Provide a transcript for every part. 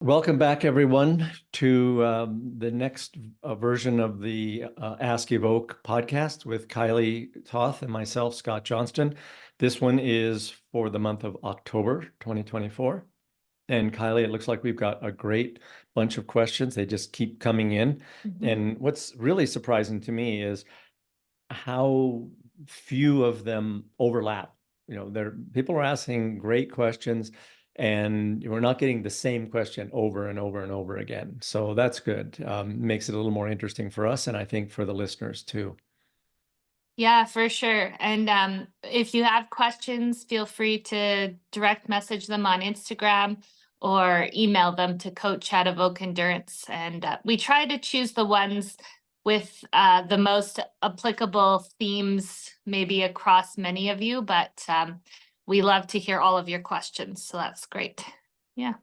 Welcome back, everyone, to the next version of the Ask Evoke podcast with Kylee, Toth, and myself, Scott Johnston. This one is for the month of October 2024. And Kylee, it looks like we've got a great bunch of questions. They just keep coming in. And what's really surprising to me is how few of them overlap. People are asking great questions, and we're not getting the same question over and over and over again. So that's good. Makes it a little more interesting for us, and I think for the listeners too. Yeah, for sure. And if you have questions, feel free to direct message them on Instagram or email them to coach@Evoke Endurance. And we try to choose the ones with the most applicable themes, maybe across many of you, but we love to hear all of your questions. So that's great. Yeah.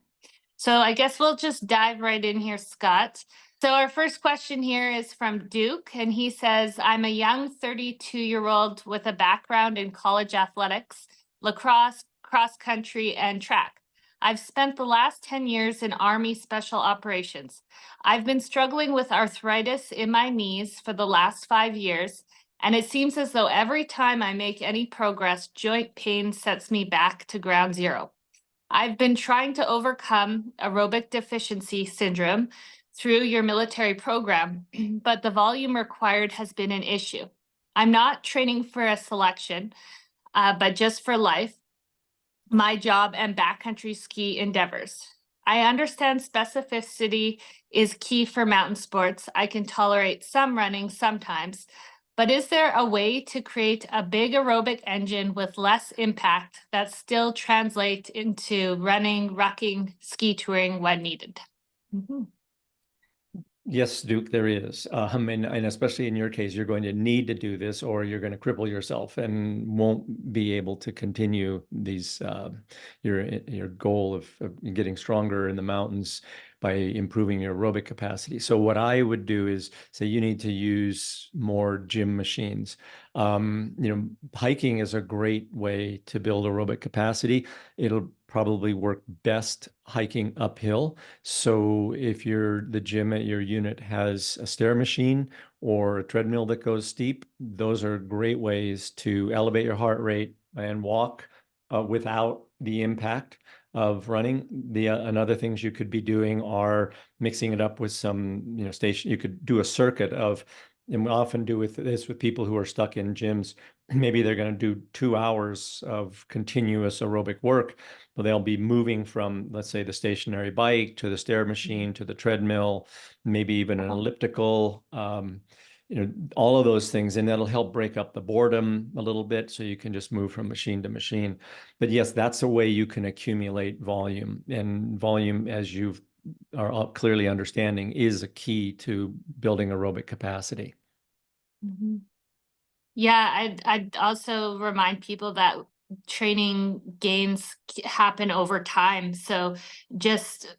So I guess we'll just dive right in here, Scott. So our first question here is from Duke, and he says, I'm a young 32-year-old with a background in college athletics, lacrosse, cross country, and track. I've spent the last 10 years in Army Special Operations. I've been struggling with arthritis in my knees for the last 5 years, and it seems as though every time I make any progress, joint pain sets me back to ground zero. I've been trying to overcome aerobic deficiency syndrome through your military program, but the volume required has been an issue. I'm not training for a selection, but just for life, my job, and backcountry ski endeavors. I understand specificity is key for mountain sports. I can tolerate some running sometimes, but is there a way to create a big aerobic engine with less impact that still translates into running, rucking, ski touring when needed? Yes, Duke, there is. And especially in your case, you're going to need to do this or you're going to cripple yourself and won't be able to continue these your goal of getting stronger in the mountains by improving your aerobic capacity. So what I would do is say you need to use more gym machines. Hiking is a great way to build aerobic capacity. It'll probably work best hiking uphill. So if the gym at your unit has a stair machine or a treadmill that goes steep, those are great ways to elevate your heart rate and walk without the impact of running. And other things you could be doing are mixing it up with some, station. You could do a circuit of, and we often do with people who are stuck in gyms. Maybe they're going to do 2 hours of continuous aerobic work, but they'll be moving from, let's say, the stationary bike to the stair machine to the treadmill, maybe even an elliptical, all of those things. And that'll help break up the boredom a little bit so you can just move from machine to machine. But yes, that's a way you can accumulate volume. And volume, as you are clearly understanding, is a key to building aerobic capacity. Yeah, I'd also remind people that training gains happen over time. So just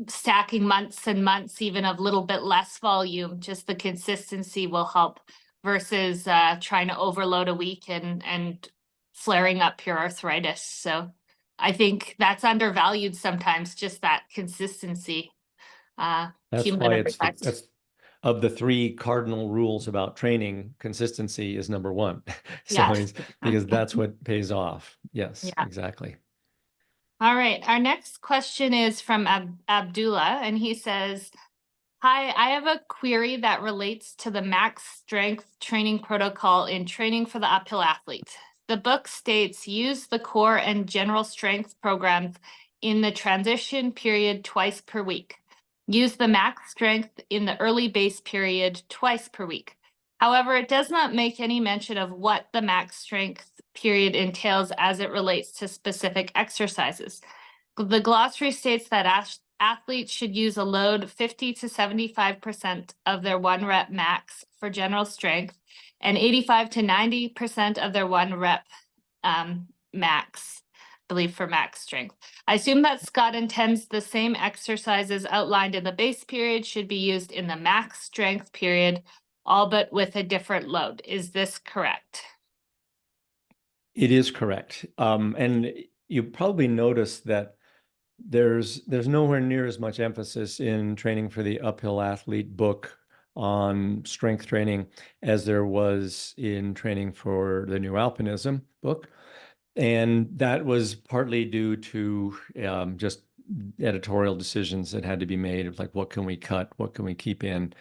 stacking months and months, even of a little bit less volume, just the consistency will help versus trying to overload a week and flaring up your arthritis. So I think that's undervalued sometimes, just that consistency. That's why that's of the 3 cardinal rules about training, consistency is number 1. So Yes. because that's what pays off. Yes, Yeah. exactly. All right. Our next question is from Abdullah, and he says, hi, I have a query that relates to the max strength training protocol in training for the uphill athlete. The book states use the core and general strength programs in the transition period twice per week. Use the max strength in the early base period twice per week. However, it does not make any mention of what the max strength period entails as it relates to specific exercises. The glossary states that athletes should use a load 50 to 75% of their 1 rep max for general strength and 85 to 90% of their 1 rep max, I believe, for max strength. I assume that Scott intends the same exercises outlined in the base period should be used in the max strength period, all but with a different load. Is this correct? It is correct. And you probably noticed that there's nowhere near as much emphasis in training for the uphill athlete book on strength training as there was in training for the new alpinism book. And that was partly due to just editorial decisions that had to be made of like, what can we cut? What can we keep in?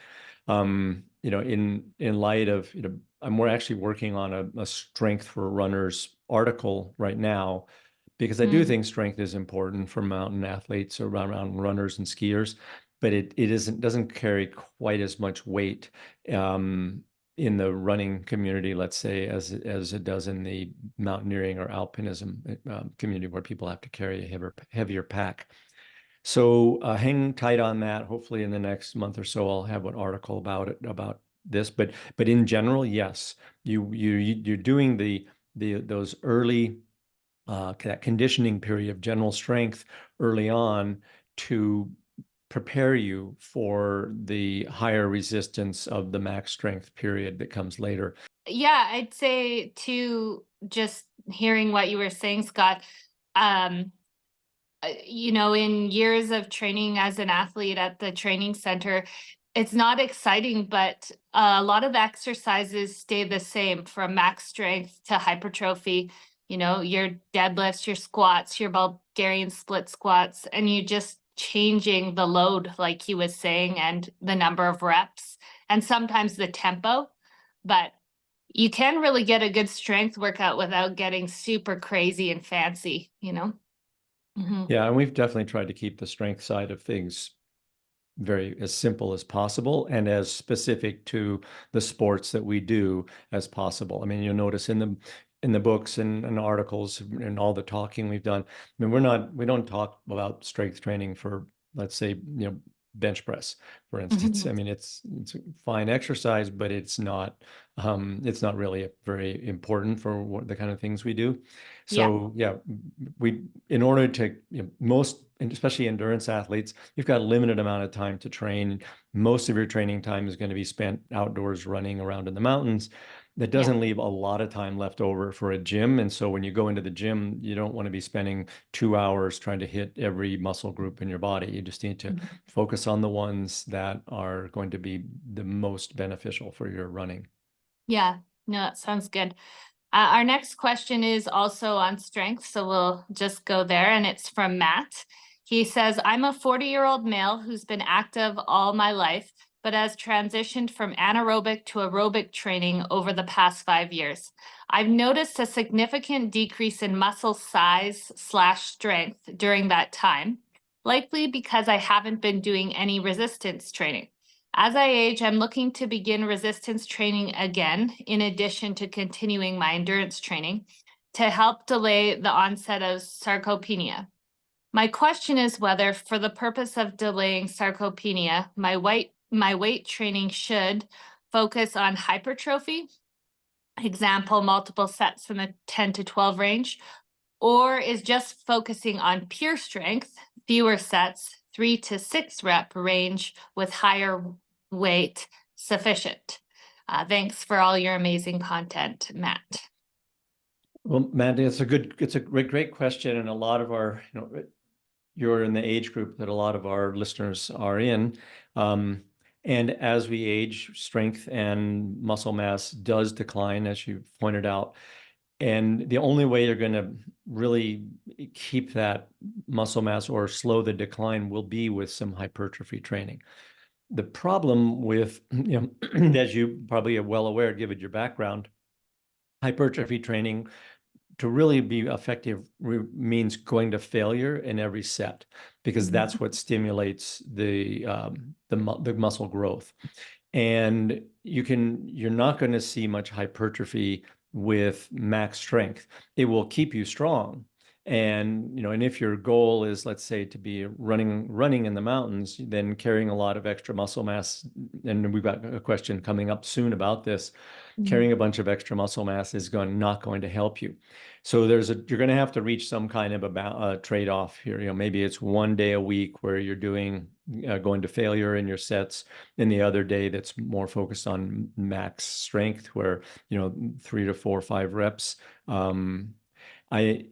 In light of, we're actually working on a strength for runners article right now, because I do Mm. think strength is important for mountain athletes or around runners and skiers, but it doesn't carry quite as much weight in the running community, let's say, as it does in the mountaineering or alpinism community, where people have to carry a heavier pack. So hang tight on that. Hopefully, in the next month or so, I'll have an article about this. But in general, yes, you're doing those early that conditioning period of general strength early on to prepare you for the higher resistance of the max strength period that comes later. Yeah, I'd say too, just hearing what you were saying, Scott, um, in years of training as an athlete at the training center, it's not exciting, but a lot of exercises stay the same from max strength to hypertrophy. Your deadlifts, your squats, your Bulgarian split squats, and you just changing the load, like he was saying, and the number of reps, and sometimes the tempo. But you can really get a good strength workout without getting super crazy and fancy. Mhm. Yeah, and we've definitely tried to keep the strength side of things very as simple as possible and as specific to the sports that we do as possible. I mean, you'll notice in the books and articles and all the talking we've done. I mean, we don't talk about strength training for, let's say, bench press, for instance. Mhm. I mean, it's a fine exercise, but it's not really very important for the kind of things we do. Yeah. So yeah, in order to, most, and especially endurance athletes, you've got a limited amount of time to train. Most of your training time is going to be spent outdoors running around in the mountains. That Yeah. doesn't leave a lot of time left over for a gym. And so when you go into the gym, you don't want to be spending 2 hours trying to hit every muscle group in your body. You just need to Mhm. focus on the ones that are going to be the most beneficial for your running. Yeah. No, that sounds good. Our next question is also on strength, so we'll just go there, and it's from Matt. He says, I'm a 40-year-old male who's been active all my life, but has transitioned from anaerobic to aerobic training over the past 5 years. I've noticed a significant decrease in muscle size slash strength during that time, likely because I haven't been doing any resistance training. As I age, I'm looking to begin resistance training again, in addition to continuing my endurance training, to help delay the onset of sarcopenia. My question is whether, for the purpose of delaying sarcopenia, my weight training should focus on hypertrophy, example, multiple sets in the 10 to 12 range, or is just focusing on pure strength, fewer sets, 3 to 6 rep range with higher weight sufficient? Thanks for all your amazing content, Matt. Well, Mandy, it's a great question. And a lot of our, you're in the age group that a lot of our listeners are in. And as we age, strength and muscle mass does decline, as you pointed out. And the only way you're going to really keep that muscle mass or slow the decline will be with some hypertrophy training. The problem with, as you probably are well aware, given your background, hypertrophy training to really be effective means going to failure in every set, because that's what stimulates the muscle growth. And you're not going to see much hypertrophy with max strength. It will keep you strong. And if your goal is, let's say, to be running in the mountains, then carrying a lot of extra muscle mass, and we've got a question coming up soon about this, Mhm. carrying a bunch of extra muscle mass is not going to help you. So you're going to have to reach some kind of a trade-off here. Maybe it's one day a week where you're going to failure in your sets, and the other day that's more focused on max strength, where 3 to 4 or 5 reps. I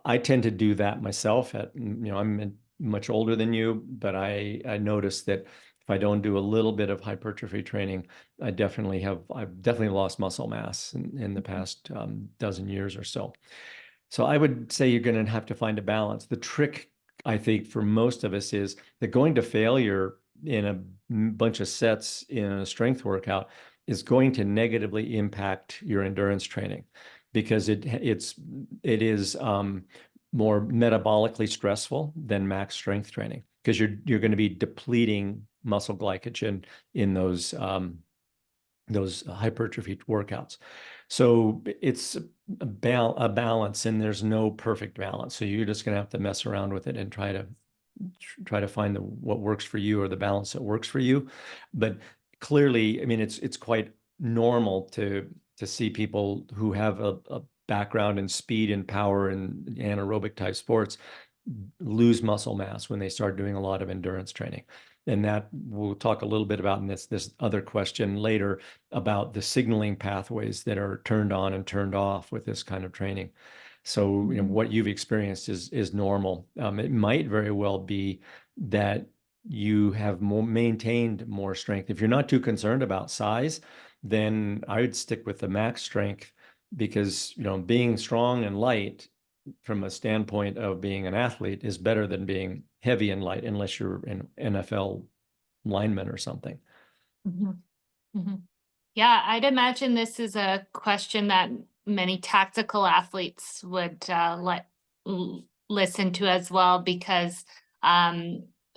I tend to do that myself. I'm much older than you, but I noticed that if I don't do a little bit of hypertrophy training, I've definitely lost muscle mass in the past dozen years or so. So I would say you're going to have to find a balance. The trick, I think, for most of us is that going to failure in a bunch of sets in a strength workout is going to negatively impact your endurance training because it is more metabolically stressful than max strength training because you're going to be depleting muscle glycogen in those hypertrophy workouts. So it's a balance, and there's no perfect balance. So you're just going to have to mess around with it and try to find what works for you or the balance that works for you. But clearly, I mean, it's quite normal to see people who have a background in speed and power and anaerobic type sports lose muscle mass when they start doing a lot of endurance training. And that we'll talk a little bit about in this other question later about the signaling pathways that are turned on and turned off with this kind of training. So, what you've experienced is normal. It might very well be that you have maintained more strength. If you're not too concerned about size, then I would stick with the max strength because, being strong and light from a standpoint of being an athlete is better than being heavy and light unless you're an NFL lineman or something. Yeah, I'd imagine this is a question that many tactical athletes would listen to as well because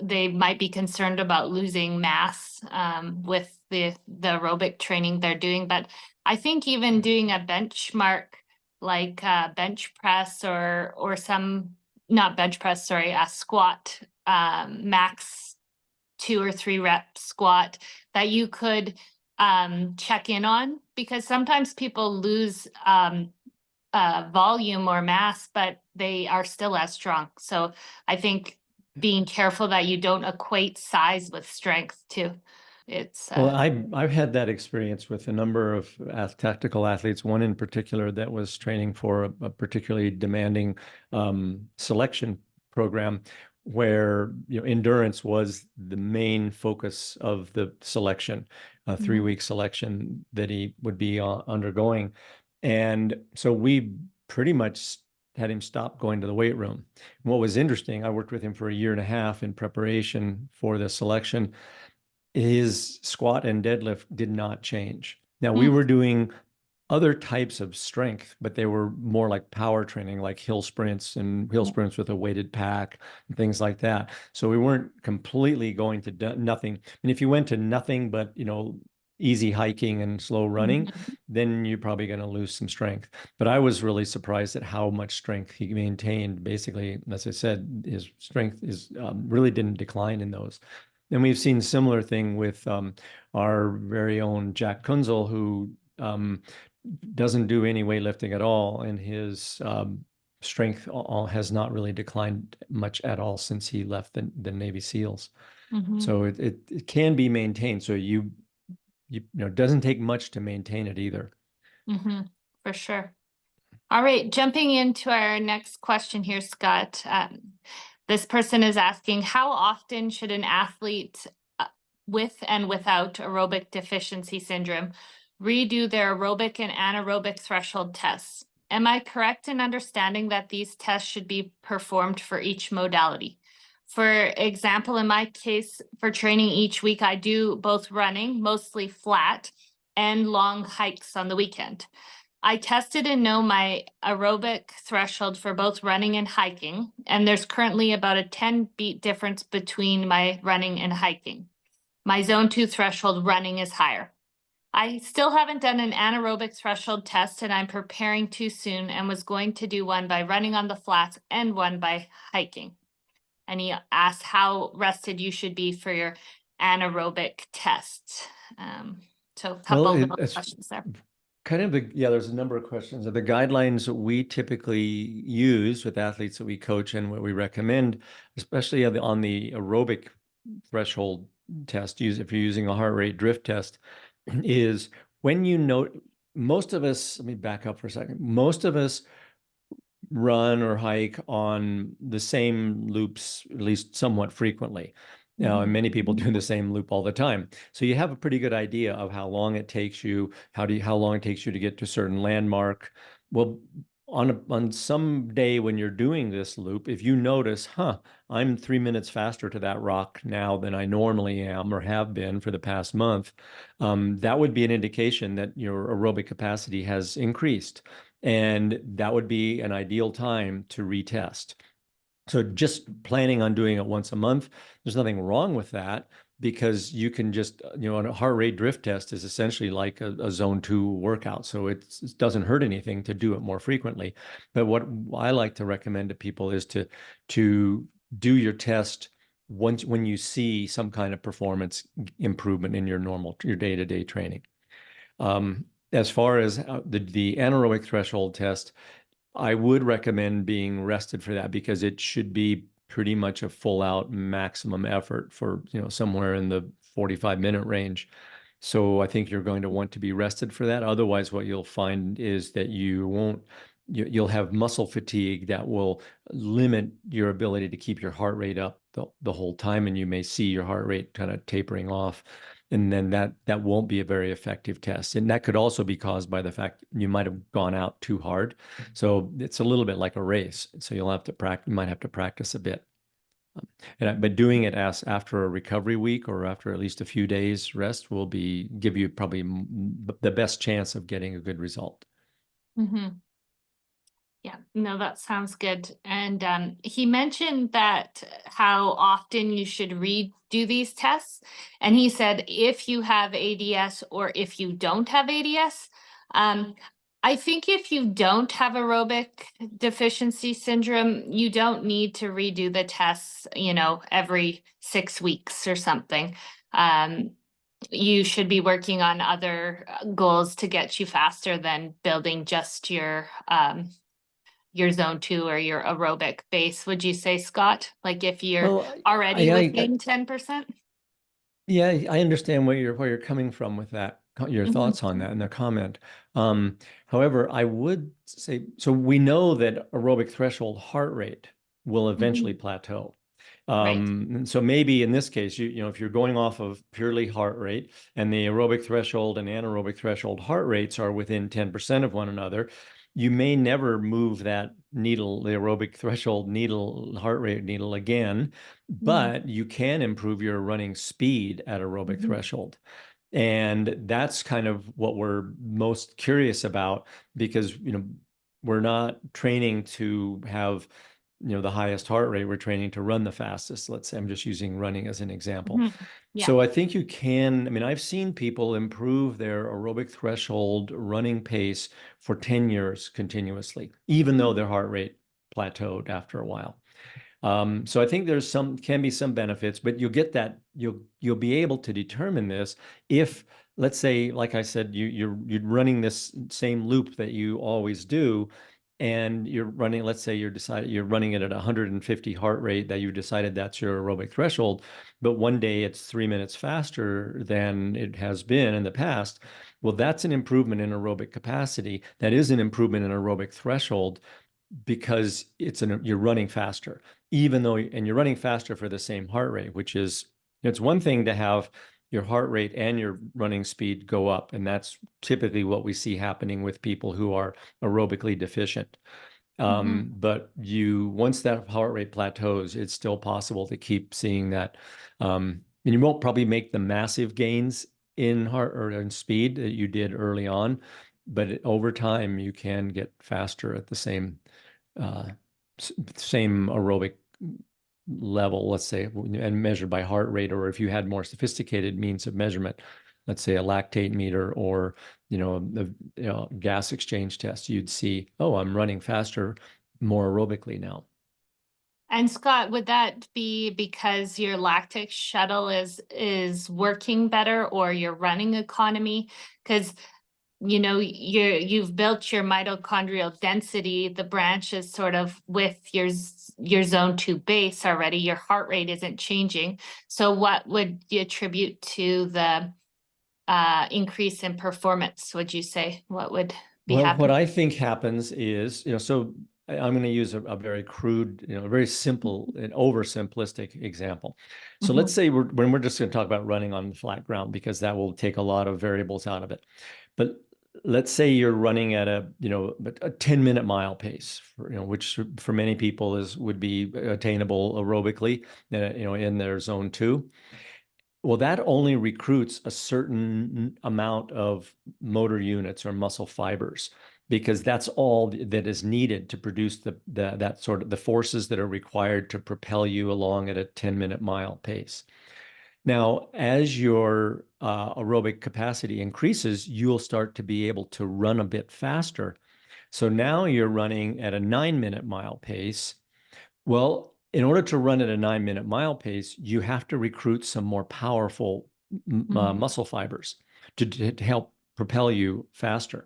they might be concerned about losing mass with the aerobic training they're doing. But I think even doing a benchmark like bench press or some, not bench press, sorry, a squat, max 2 or 3 rep squat that you could check in on, because sometimes people lose volume or mass, but they are still as strong. So I think being careful that you don't equate size with strength too. It's well, I've had that experience with a number of tactical athletes, one in particular that was training for a particularly demanding selection program where endurance was the main focus of the selection, a 3-week selection that he would be undergoing. And so we pretty much had him stop going to the weight room. And what was interesting, I worked with him for a year and a half in preparation for the selection. His squat and deadlift did not change. Now, we were doing other types of strength, but they were more like power training, like hill sprints with a weighted pack and things like that. So we weren't completely going to nothing. And if you went to nothing but, easy hiking and slow running, then you're probably going to lose some strength. But I was really surprised at how much strength he maintained. Basically, as I said, his strength really didn't decline in those. And we've seen similar thing with our very own Jack Kunzel, who doesn't do any weightlifting at all, and his strength has not really declined much at all since he left the Navy SEALs. So it can be maintained. So it doesn't take much to maintain it either. For sure. All right, jumping into our next question here, Scott. This person is asking, how often should an athlete with and without aerobic deficiency syndrome redo their aerobic and anaerobic threshold tests? Am I correct in understanding that these tests should be performed for each modality? For example, in my case, for training each week, I do both running, mostly flat, and long hikes on the weekend. I tested and know my aerobic threshold for both running and hiking, and there's currently about a 10 beat difference between my running and hiking. My zone 2 threshold running is higher. I still haven't done an anaerobic threshold test, and I'm preparing too soon and was going to do one by running on the flats and one by hiking. And he asked how rested you should be for your anaerobic test. So a couple of questions there. There's a number of questions. The guidelines that we typically use with athletes that we coach and what we recommend, especially on the aerobic threshold test, if you're using a heart rate drift test, is when most of us, let me back up for a second. Most of us run or hike on the same loops, at least somewhat frequently. Now, and Mhm. many people do the same loop all the time. So you have a pretty good idea of how long it takes you, how long it takes you to get to a certain landmark. Well, on some day when you're doing this loop, if you notice, I'm 3 minutes faster to that rock now than I normally am or have been for the past month, that would be an indication that your aerobic capacity has increased. And that would be an ideal time to retest. So just planning on doing it once a month, there's nothing wrong with that because you can just, a heart rate drift test is essentially like a zone 2 workout. So it doesn't hurt anything to do it more frequently. But what I like to recommend to people is to do your test once when you see some kind of performance improvement in your day-to-day training. As far as the anaerobic threshold test, I would recommend being rested for that because it should be pretty much a full out maximum effort for, somewhere in the 45-minute range. So I think you're going to want to be rested for that. Otherwise, what you'll find is that you'll have muscle fatigue that will limit your ability to keep your heart rate up the whole time, and you may see your heart rate kind of tapering off. And then that won't be a very effective test. And that could also be caused by the fact you might have gone out too hard. So it's a little bit like a race. So you'll have to practice, you might have to practice a bit. But doing it as after a recovery week or after at least a few days rest will give you probably the best chance of getting a good result. Mhm. Yeah, no, that sounds good. And he mentioned that how often you should redo these tests. And he said if you have ADS or if you don't have ADS, I think if you don't have aerobic deficiency syndrome, you don't need to redo the tests, every 6 weeks or something. You should be working on other goals to get you faster than building just your zone 2 or your aerobic base, would you say, Scott? Like if you're Well, already within 10%? yeah, I understand where you're coming from with that, your Mhm. thoughts on that and the comment. However, I would say, so we know that aerobic threshold heart rate will eventually Mhm. plateau. Right. And so maybe in this case, if you're going off of purely heart rate and the aerobic threshold and anaerobic threshold heart rates are within 10% of one another, you may never move that needle, the aerobic threshold needle, heart rate needle again, Mhm. but you can improve your running speed at aerobic Mhm. threshold. And that's kind of what we're most curious about because, we're not training to have, the highest heart rate. We're training to run the fastest. Let's say I'm just using running as an example. Mhm. Yeah. So I think you can, I mean, I've seen people improve their aerobic threshold running pace for 10 years continuously, even though their heart rate plateaued after a while. So I think can be some benefits, but you'll be able to determine this if, let's say, like I said, you're running this same loop that you always do, and you're running, let's say you're running it at 150 heart rate that you decided that's your aerobic threshold, but one day it's 3 minutes faster than it has been in the past. Well, that's an improvement in aerobic capacity. That is an improvement in aerobic threshold because you're running faster, and you're running faster for the same heart rate, which is, it's one thing to have your heart rate and your running speed go up. And that's typically what we see happening with people who are aerobically deficient. Mhm. But once that heart rate plateaus, it's still possible to keep seeing that. And you won't probably make the massive gains in heart or in speed that you did early on, but over time you can get faster at the uh, same aerobic level, let's say, and measured by heart rate, or if you had more sophisticated means of measurement, let's say a lactate meter or the gas exchange test, you'd see, oh, I'm running faster, more aerobically now. And Scott, would that be because your lactic shuttle is working better or your running economy? Because you've built your mitochondrial density, the branch is sort of with your zone 2 base already, your heart rate isn't changing. So what would you attribute to the increase in performance, would you say? What would be Well, what happening? I think happens is, so I'm going to use a very crude, a very simple and oversimplistic example. So let's Mhm. say when we're just going to talk about running on flat ground, because that will take a lot of variables out of it. But let's say you're running at a 10-minute mile pace, which for many people would be attainable aerobically, in their zone 2. Well, that only recruits a certain amount of motor units or muscle fibers, because that's all that is needed to produce that sort of the forces that are required to propel you along at a 10-minute mile pace. Now, as your aerobic capacity increases, you'll start to be able to run a bit faster. So now you're running at a 9-minute mile pace. Well, in order to run at a 9-minute mile pace, you have to recruit some more powerful Mhm. muscle fibers to help propel you faster.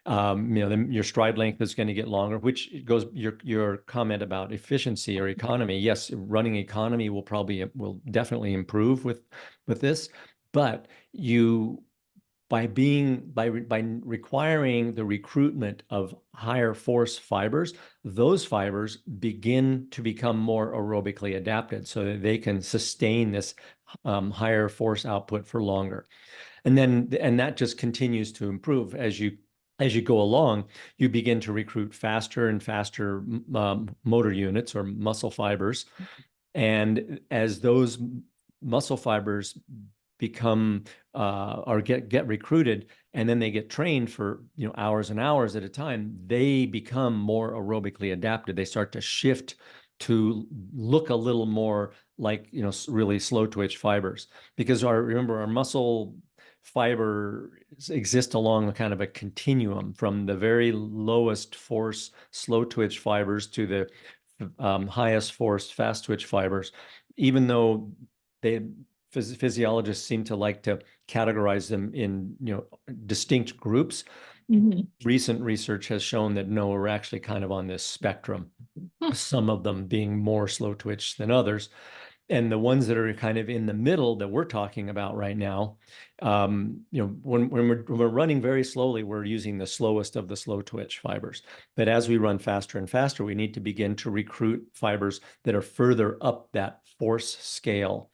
Then your stride length is going to get longer, which goes your comment about efficiency or economy. Yes, running economy will definitely improve with this, but you by requiring the recruitment of higher force fibers, those fibers begin to become more aerobically adapted so that they can sustain this higher force output for longer. And that just continues to improve as you go along. You begin to recruit faster and faster motor units or muscle fibers, and as those muscle fibers become or get recruited, and then they get trained for hours and hours at a time, they become more aerobically adapted. They start to shift to look a little more like really slow twitch fibers, because remember our muscle fiber exist along a kind of a continuum from the very lowest force slow twitch fibers to the highest force fast twitch fibers, even though they physiologists seem to like to categorize them in distinct groups. Mhm. Recent research has shown that no, we're actually kind of on this spectrum, some of them being more slow twitch than others. And the ones that are kind of in the middle that we're talking about right now, when we're running very slowly, we're using the slowest of the slow twitch fibers. But as we run faster and faster, we need to begin to recruit fibers that are further up that force scale,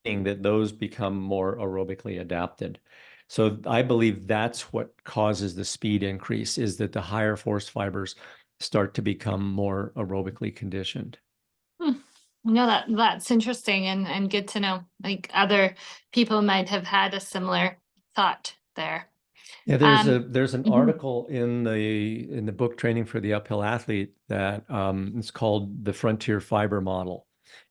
that those become more aerobically adapted. So I believe that's what causes the speed increase, is that the higher force fibers start to become more aerobically conditioned. Hmm. No, that's interesting and good to know. Like other people might have had a similar thought there. Yeah, Um, there's an mhm. article in the book Training for the Uphill Athlete that it's called the Frontier Fiber Model.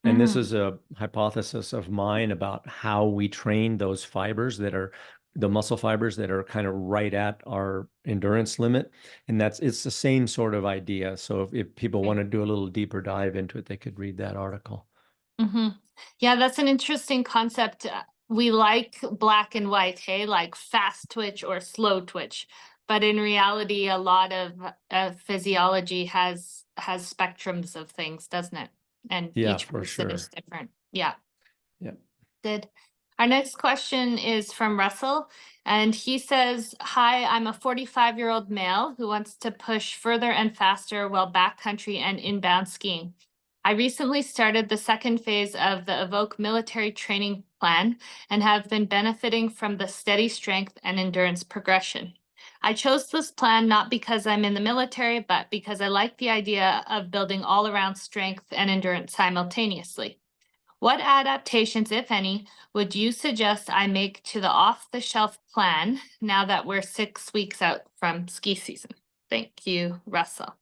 And this Mhm. is a hypothesis of mine about how we train those fibers that are the muscle fibers that are kind of right at our endurance limit. And it's the same sort of idea. So if people want to do a little deeper dive into it, they could read that article. Mhm. Yeah, that's an interesting concept. We like black and white, hey, like fast twitch or slow twitch. But in reality, a lot of physiology has spectrums of things, doesn't it? And Yeah, each for person is sure. different. Yeah, Yeah. good. Our next question is from Russell, and he says, "Hi, I'm a 45-year-old male who wants to push further and faster while backcountry and inbound skiing. I recently started the second phase of the Evoke military training plan and have been benefiting from the steady strength and endurance progression. I chose this plan not because I'm in the military, but because I like the idea of building all around strength and endurance simultaneously. What adaptations, if any, would you suggest I make to the off-the-shelf plan now that we're 6 weeks out from ski season? Thank you, Russell."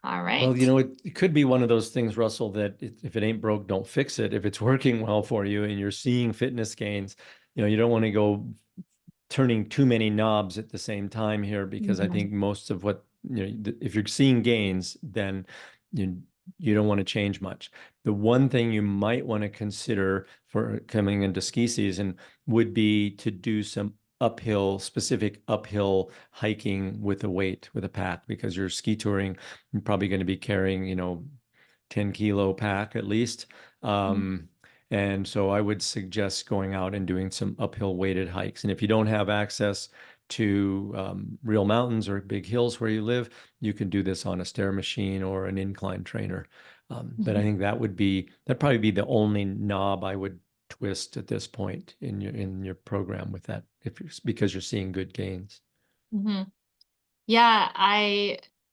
All Well, right. it could be one of those things, Russell, that if it ain't broke, don't fix it. If it's working well for you and you're seeing fitness gains, you don't want to go turning too many knobs at the same time here, because I Mhm. think most of what, if you're seeing gains, then you you don't want to change much. The one thing you might want to consider for coming into ski season would be to do some specific uphill hiking with a weight, with a pack, because you're ski touring, you're probably going to be carrying, 10-kilo pack at least. Um, and so I would suggest going out and doing some uphill weighted hikes. And if you don't have access to real mountains or big hills where you live, you can do this on a stair machine or an incline trainer. But I think that'd probably be the only knob I would twist at this point in your program with that, because you're seeing good gains. Mm-hmm. Yeah,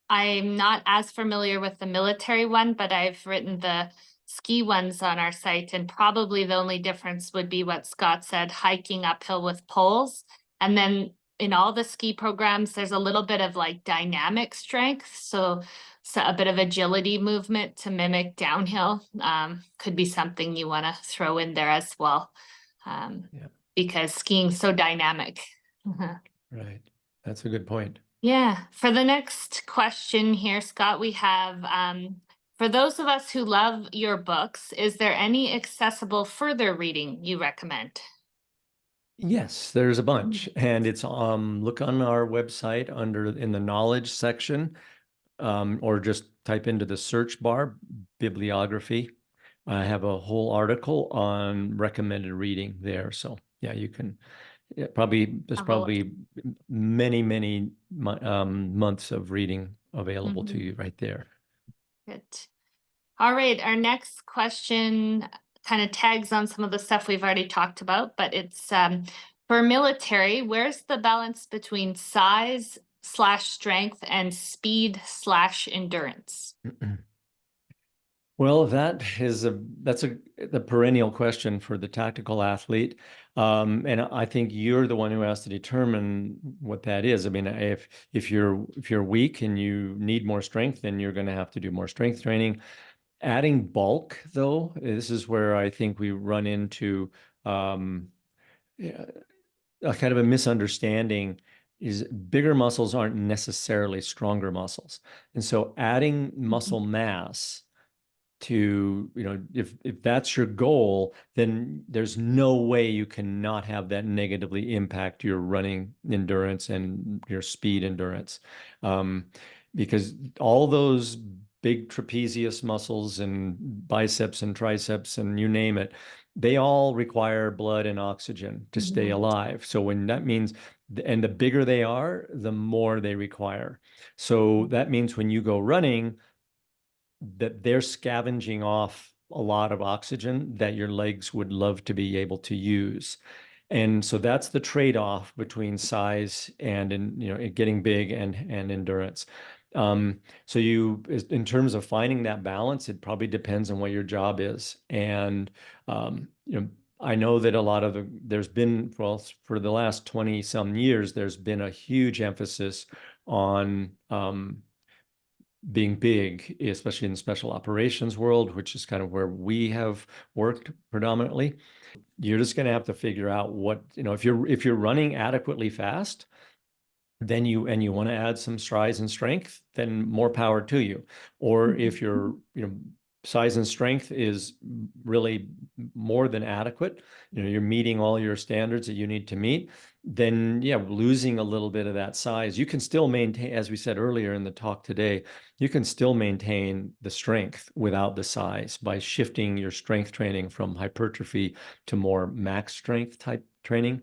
I'm not as familiar with the military one, but I've written the ski ones on our site, and probably the only difference would be what Scott said, hiking uphill with poles. And then in all the ski programs, there's a little bit of like dynamic strength. So a bit of agility movement to mimic downhill could be something you want to throw in there as well. Yeah. Because skiing's so dynamic. Right. That's a good point. Yeah, for the next question here, Scott, we have for those of us who love your books, is there any accessible further reading you recommend? Yes, there's a bunch, and it's look on our website in the knowledge section, or just type into the search bar bibliography. I have a whole article on recommended reading there. So yeah, you can there's probably many months of reading available to you right there. Good. All right, our next question kind of tags on some of the stuff we've already talked about, but it's for military, where's the balance between size / strength and speed / endurance? Well, that's the perennial question for the tactical athlete. And I think you're the one who has to determine what that is. I mean, if you're weak and you need more strength, then you're going to have to do more strength training. Adding bulk, though, this is where I think we run into yeah, a kind of a misunderstanding. Is bigger muscles aren't necessarily stronger muscles. And so adding muscle mass to, if that's your goal, then there's no way you cannot have that negatively impact your running endurance and your speed endurance. Because all those big trapezius muscles and biceps and triceps and you name it, they all require blood and oxygen to stay alive. So when that means, and the bigger they are, the more they require. So that means when you go running, that they're scavenging off a lot of oxygen that your legs would love to be able to use. And so that's the trade-off between size and getting big and endurance. So in terms of finding that balance, it probably depends on what your job is. And I know that there's been, well, for the last 20 some years, there's been a huge emphasis on being big, especially in the special operations world, which is kind of where we have worked predominantly. You're just going to have to figure out if you're running adequately fast, then you want to add some size and strength, then more power to you. Or if your size and strength is really more than adequate, you're meeting all your standards that you need to meet, then yeah, losing a little bit of that size, you can still maintain, as we said earlier in the talk today, you can still maintain the strength without the size by shifting your strength training from hypertrophy to more max strength type training.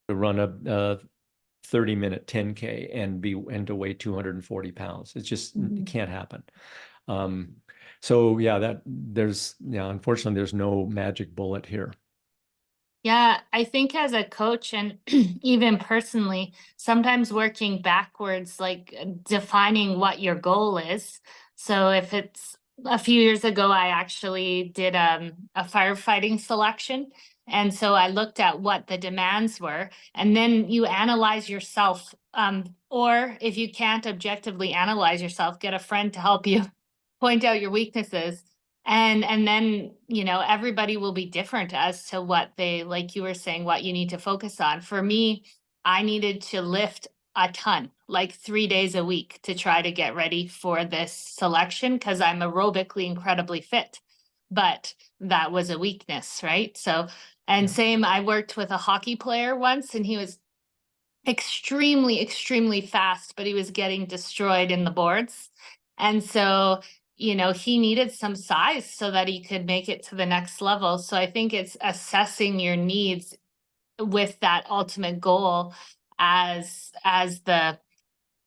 To run a 30-minute 10K and to weigh 240 pounds. It can't happen. So yeah, unfortunately there's no magic bullet here. Yeah, I think as a coach and even personally, sometimes working backwards, like defining what your goal is. So if it's a few years ago, I actually did a firefighting selection. And so I looked at what the demands were, and then you analyze yourself. Or if you can't objectively analyze yourself, get a friend to help you point out your weaknesses. And then, everybody will be different as to what they, like you were saying, what you need to focus on. For me, I needed to lift a ton, like 3 days a week, to try to get ready for this selection because I'm aerobically incredibly fit. But that was a weakness, right? So, and same, I worked with a hockey player once, and he was extremely fast, but he was getting destroyed in the boards. And so, he needed some size so that he could make it to the next level. So I think it's assessing your needs with that ultimate goal. as the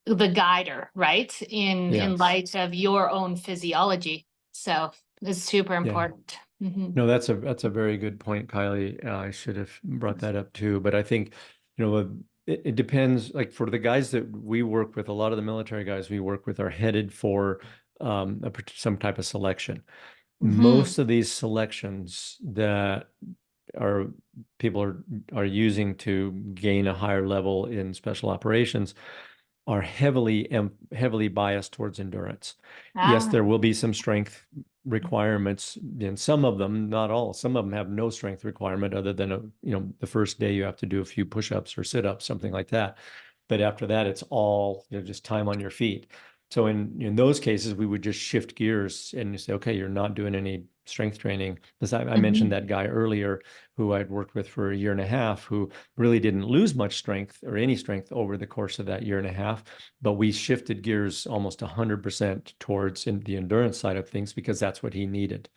guider, right? In Yes. light of your own physiology. So it's super Yeah. important. Mhm. No, that's a very good point, Kylie. I should have brought that up too. But I think, it depends. Like for the guys that we work with, a lot of the military guys we work with are headed for some type of selection. Mhm. Most of these selections that are people are using to gain a higher level in special operations are heavily biased towards endurance. Yes, Ah. there will be some strength requirements in some of them, not all. Some of them have no strength requirement other than the first day you have to do a few push-ups or sit-ups, something like that. But after that, it's all just time on your feet. So in those cases, we would just shift gears and you say, okay, you're not doing any strength training. Because I mentioned Mhm. that guy earlier who I'd worked with for a year and a half, who really didn't lose much strength or any strength over the course of that year and a half. But we shifted gears almost 100% towards the endurance side of things because that's what he needed.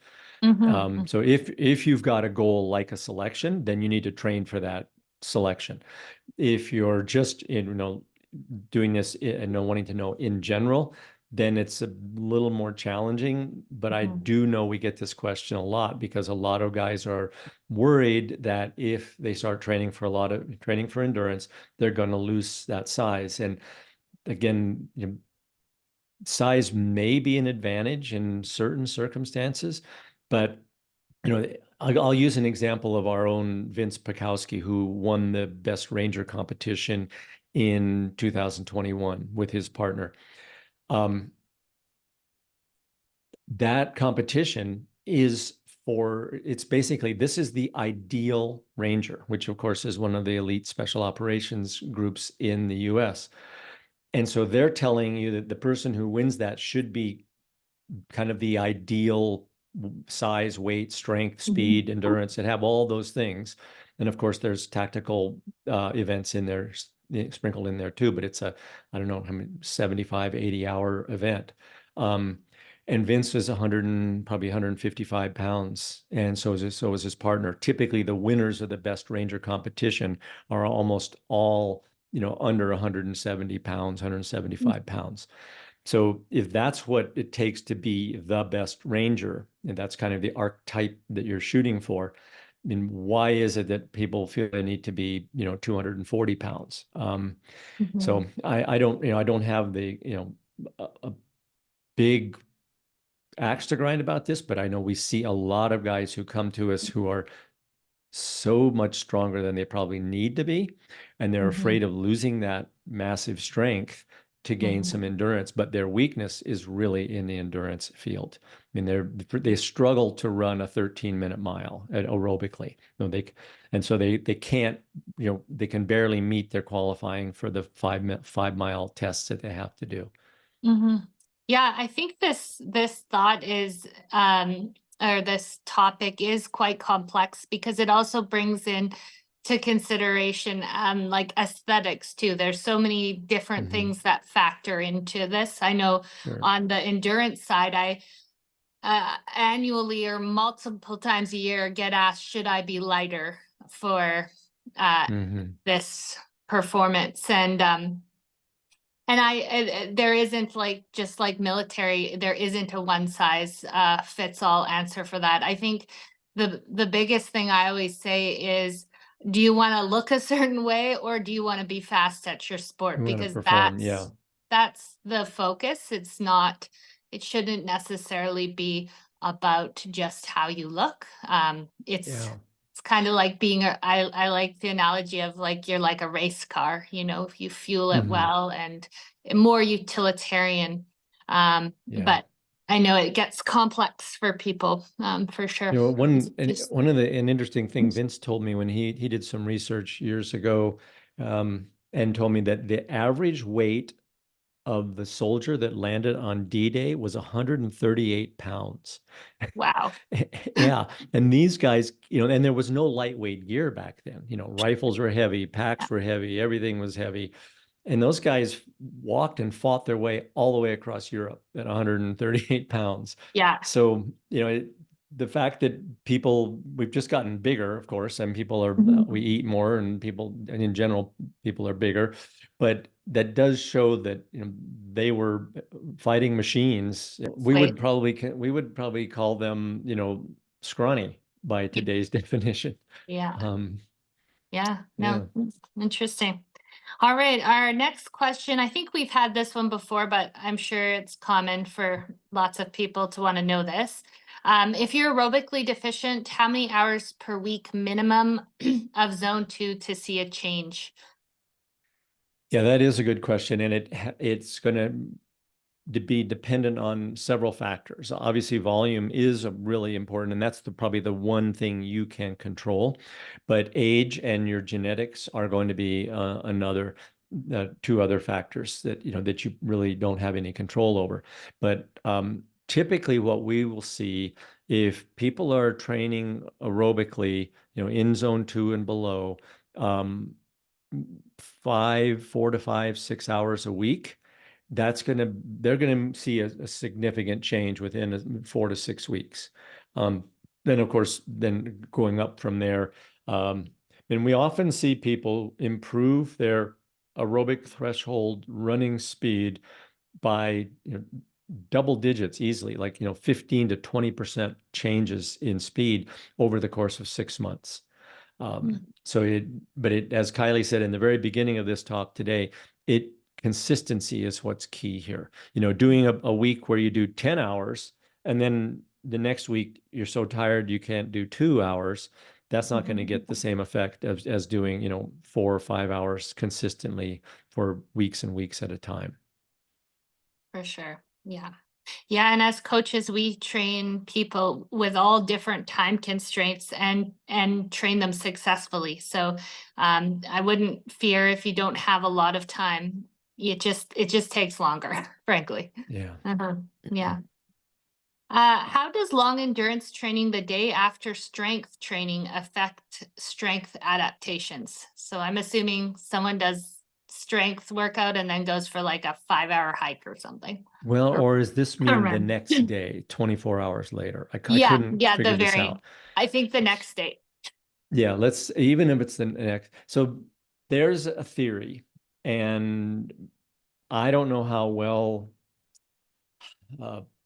Mhm. So if you've got a goal like a selection, then you need to train for that selection. If you're just doing this and wanting to know in general, then it's a little more challenging. But I Mhm. do know we get this question a lot because a lot of guys are worried that if they start training for endurance, they're going to lose that size. And again, size may be an advantage in certain circumstances, but I'll use an example of our own Vince Pikowski, who won the Best Ranger competition in 2021 with his partner. Um, that competition it's basically, this is the ideal Ranger, which of course is one of the elite special operations groups in the US. And so they're telling you that the person who wins that should be kind of the ideal size, weight, strength, Mhm. speed, endurance, that have all those things. And of course, there's tactical events in there sprinkled in there too, but it's I don't know, how many, 75, 80-hour event. Um, and Vince is 100 and probably 155 pounds. And so is his partner. Typically, the winners of the best Ranger competition are almost all, under 170 pounds, 175 pounds. So if that's what it takes to be the best ranger, and that's kind of the archetype that you're shooting for, then why is it that people feel they need to be, 240 pounds? Mhm. So I don't have the, a big axe to grind about this, but I know we see a lot of guys who come to us who are so much stronger than they probably need to be. And they're Mhm. afraid of losing that massive strength to gain Mhm. some endurance, but their weakness is really in the endurance field. I mean, they struggle to run a 13-minute mile aerobically. And so they can't, they can barely meet their qualifying for the 5 mile tests that they have to do. Mhm. Yeah, I think this thought is or this topic is quite complex because it also brings in to consideration like aesthetics too. There's so many different Mhm. things that factor into this. I know Sure. on the endurance side, I annually or multiple times a year get asked, should I be lighter for uh Hmm. this performance? And there isn't like just like military, there isn't a one size fits all answer for that. I think the biggest thing I always say is, do you want to look a certain way or do you want to be fast at your sport? We want to Because perform. Yeah. that's the focus. It's not, it shouldn't necessarily be about just how you look. Yeah. It's kind of like being I like the analogy of like you're like a race car, if you fuel it Hmm. well and more utilitarian. Yeah. But I know it gets complex for people, for sure. Just One of an interesting thing Vince told me when he did some research years ago, and told me that the average weight of the soldier that landed on D-Day was 138 pounds. wow. Yeah, and these guys, and there was no lightweight gear back then. Rifles were heavy, Yeah. packs were heavy, everything was heavy. And those guys walked and fought their way all the way across Europe at 138 pounds. Yeah. So, the fact that we've just gotten bigger, of course, and people are, we Mhm. eat more, and in general, people are bigger, but that does show that, they were fighting machines. Wait, We would probably call them, scrawny by today's definition. yeah, Um, yeah, yeah. no, interesting. All right, our next question, I think we've had this one before, but I'm sure it's common for lots of people to want to know this. If you're aerobically deficient, how many hours per week minimum of zone 2 to see a change? Yeah, that is a good question, and it's going to be dependent on several factors. Obviously, volume is really important, and that's probably the one thing you can control. But age and your genetics are going to be another two other factors that that you really don't have any control over. But typically, what we will see if people are training aerobically, in zone 2 and below, um, 4 to 5, 6 hours a week, they're gonna see a significant change within 4 to 6 weeks. Then of course, then going up from there, um, and we often see people improve their aerobic threshold running speed by double digits easily, like 15 to 20% changes in speed over the course of 6 months. Mm. As Kylee said in the very beginning of this talk today, consistency is what's key here. Doing a week where you do 10 hours and then the next week you're so tired you can't do 2 hours, that's not going to get the same effect as doing, 4 or 5 hours consistently for weeks and weeks at a time. For sure. Yeah. Yeah, and as coaches, we train people with all different time constraints and train them successfully. So I wouldn't fear if you don't have a lot of time. It just takes longer, frankly. Yeah. Uh-huh. Yeah. How does long endurance training the day after strength training affect strength adaptations? So I'm assuming someone does strength workout and then goes for like a 5 hour hike or something. Well, Or or does this or mean the run. next day, 24 hours later? I Yeah, couldn't yeah, figure this out. I think the next day. Yeah, even if it's the next. So there's a theory, and I don't know how well,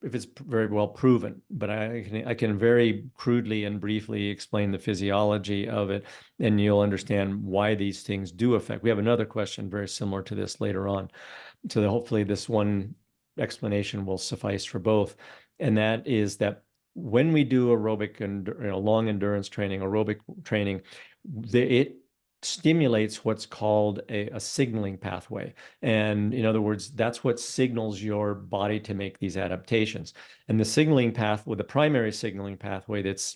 if it's very well proven, but I can very crudely and briefly explain the physiology of it, and you'll understand why these things do affect. We have another question very similar to this later on. So that hopefully this one explanation will suffice for both. And that is that when we do aerobic and long endurance training, aerobic training, it stimulates what's called a signaling pathway. And in other words, that's what signals your body to make these adaptations. And the signaling pathway, the primary signaling pathway that's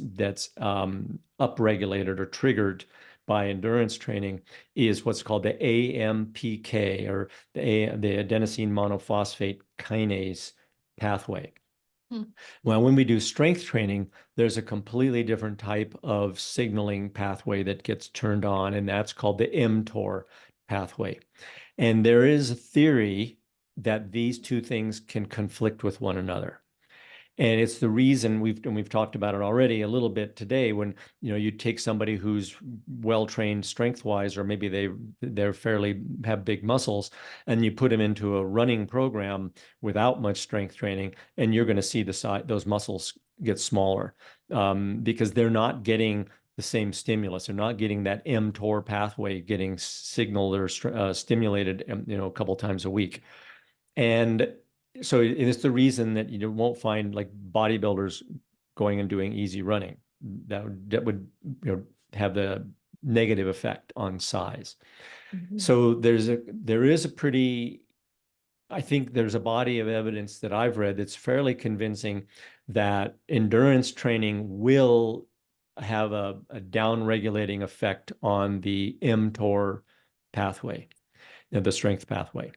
upregulated or triggered by endurance training, is what's called the AMPK, or the adenosine monophosphate kinase pathway. Hmm. Well, when we do strength training, there's a completely different type of signaling pathway that gets turned on, and that's called the mTOR pathway. And there is a theory that these two things can conflict with one another. And it's the reason we've talked about it already a little bit today, when you take somebody who's well trained strength wise, or maybe they're fairly have big muscles, and you put them into a running program without much strength training, and you're going to see those muscles get smaller, because they're not getting the same stimulus. They're not getting that mTOR pathway getting signaled or stimulated, a couple times a week. And so it's the reason that you won't find like bodybuilders going and doing easy running. That would have the negative effect on size. Mhm. So I think there's a body of evidence that I've read that's fairly convincing that endurance training will have a down-regulating effect on the mTOR pathway, the strength pathway.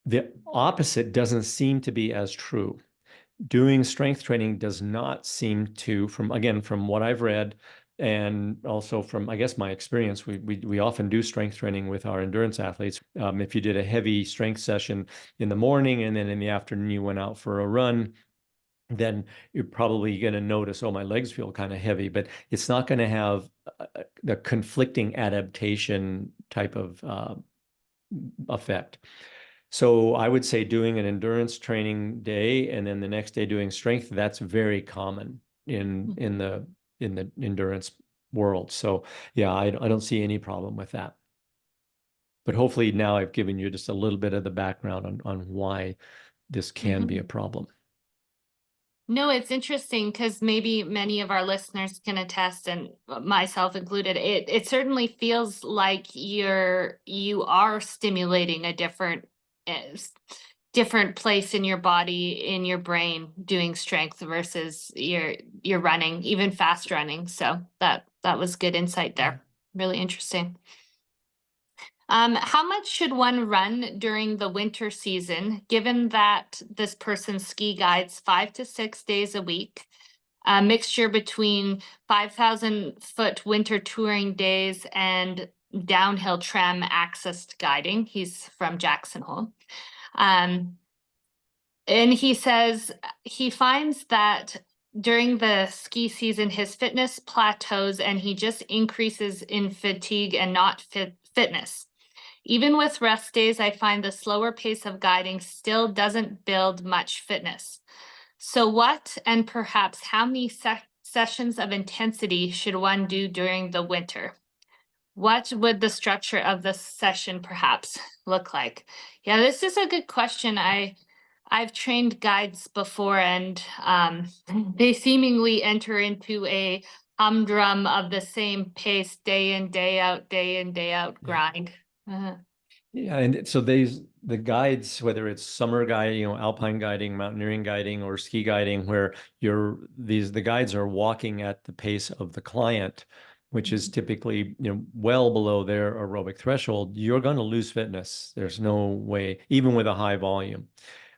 The opposite doesn't seem to be as true. Doing strength training does not seem to, from what I've read, and also from, I guess, my experience, we often do strength training with our endurance athletes. If you did a heavy strength session in the morning and then in the afternoon you went out for a run, then you're probably going to notice, oh, my legs feel kind of heavy, but it's not going to have the conflicting adaptation type of effect. So I would say doing an endurance training day and then the next day doing strength, that's very common in the endurance world. So yeah, I don't see any problem with that. But hopefully now I've given you just a little bit of the background on why this can be a Mhm. problem. No, it's interesting because maybe many of our listeners can attest, and myself included. It certainly feels like you are stimulating a different place in your body, in your brain, doing strength versus your running, even fast running. So that was good insight Yeah. there. Really interesting. How much should one run during the winter season, given that this person ski guides 5 to 6 days a week, a mixture between 5,000-foot winter touring days and downhill tram access guiding? He's from Jackson Hole. Um, and he says he finds that during the ski season, his fitness plateaus and he just increases in fatigue and not fitness. Even with rest days, I find the slower pace of guiding still doesn't build much fitness. So, what and perhaps how many sessions of intensity should one do during the winter? What would the structure of the session perhaps look like? Yeah, this is a good question. I've trained guides before, and they seemingly enter into a humdrum of the same pace, day in, day out Yeah. grind. Uh, Yeah, and so the guides, whether it's summer guiding, alpine guiding, mountaineering guiding, or ski guiding, where the guides are walking at the pace of the client, which is typically, well below their aerobic threshold, you're going to lose fitness. There's no way, even with a high volume.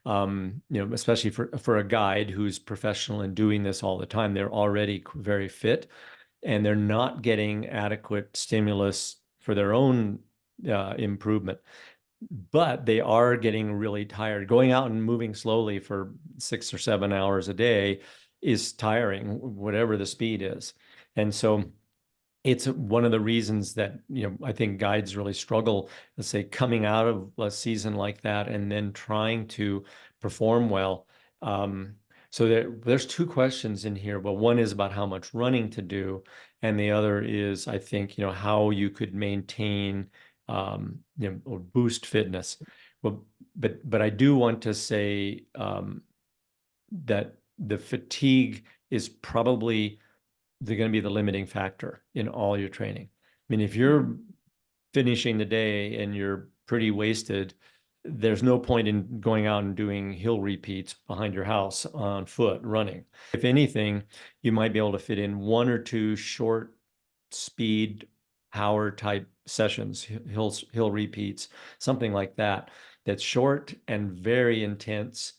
Especially for a guide who's professional and doing this all the time, they're already very fit and they're not getting adequate stimulus for their own improvement, but they are getting really tired. Going out and moving slowly for 6 or 7 hours a day is tiring, whatever the speed is. And so it's one of the reasons that, I think guides really struggle, let's say, coming out of a season like that and then trying to perform well. So there's two questions in here. Well, one is about how much running to do, and the other is, I think, how you could maintain, or boost fitness. Well, but I do want to say that the fatigue is probably they're going to be the limiting factor in all your training. I mean, if you're finishing the day and you're pretty wasted, there's no point in going out and doing hill repeats behind your house on foot running. If anything, you might be able to fit in one or two short speed power type sessions, hill repeats, something like that, that's short and very intense,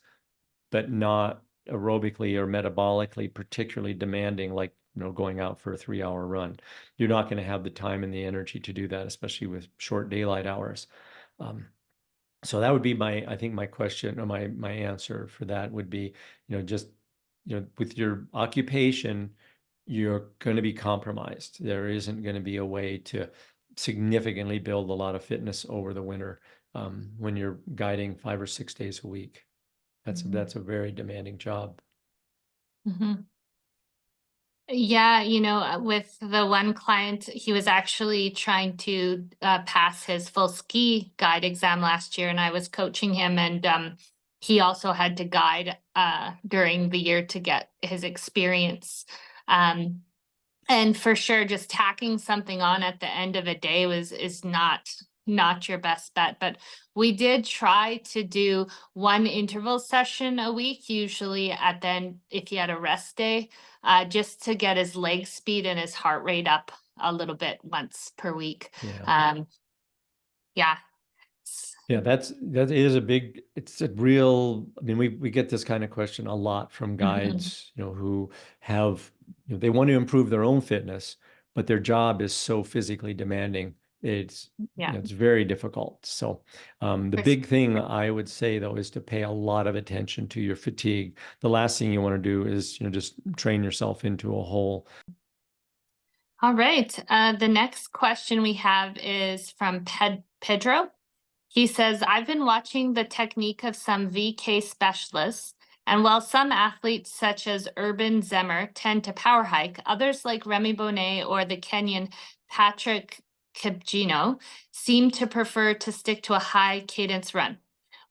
but not aerobically or metabolically particularly demanding, like, going out for a 3 hour run. You're not going to have the time and the energy to do that, especially with short daylight hours. So that would be I think my question, or my answer for that would be, just, with your occupation, you're going to be compromised. There isn't going to be a way to significantly build a lot of fitness over the winter, when you're guiding 5 or 6 days a week. That's a very demanding job. mhm. Yeah, with the one client, he was actually trying to pass his full ski guide exam last year, and I was coaching him, and he also had to guide during the year to get his experience. Um, and for sure, just tacking something on at the end of a day is not your best bet. But we did try to do one interval session a week, usually at the end if he had a rest day, just to get his leg speed and his heart rate up a little bit once per week. Yeah. Yeah. Yeah, that is it's a real, I mean, we get this kind of question a lot from Mhm. guides, who have, they want to improve their own fitness, but their job is so physically demanding. It's Yeah, it's very difficult. So the for big thing sure. I would say though is to pay a lot of attention to your fatigue. The last thing you want to do is just train yourself into a hole. All right. The next question we have is from Pedro. He says, I've been watching the technique of some VK specialists, and while some athletes, such as Urban Zemmer, tend to power hike, others like Remy Bonnet or the Kenyan Patrick Kipgino seem to prefer to stick to a high cadence run.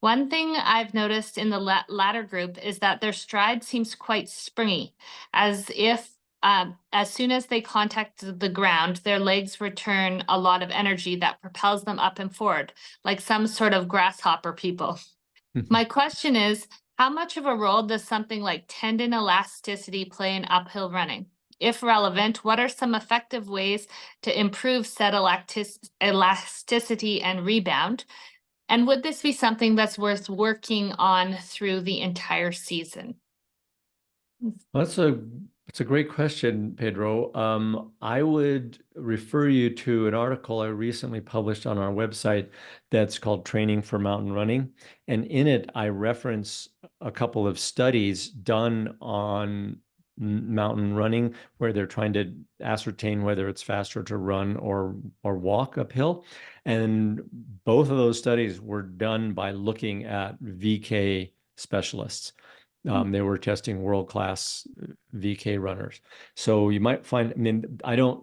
One thing I've noticed in the latter group is that their stride seems quite springy, as if as soon as they contact the ground, their legs return a lot of energy that propels them up and forward, like some sort of grasshopper people. My question is, how much of a role does something like tendon elasticity play in uphill running? If relevant, what are some effective ways to improve said elasticity and rebound? And would this be something that's worth working on through the entire season? Well, that's a great question, Pedro. I would refer you to an article I recently published on our website that's called Training for Mountain Running. And in it, I reference a couple of studies done on mountain running where they're trying to ascertain whether it's faster to run or walk uphill. And both of those studies were done by looking at VK specialists. They were testing world-class VK runners. So you might find, I mean, I don't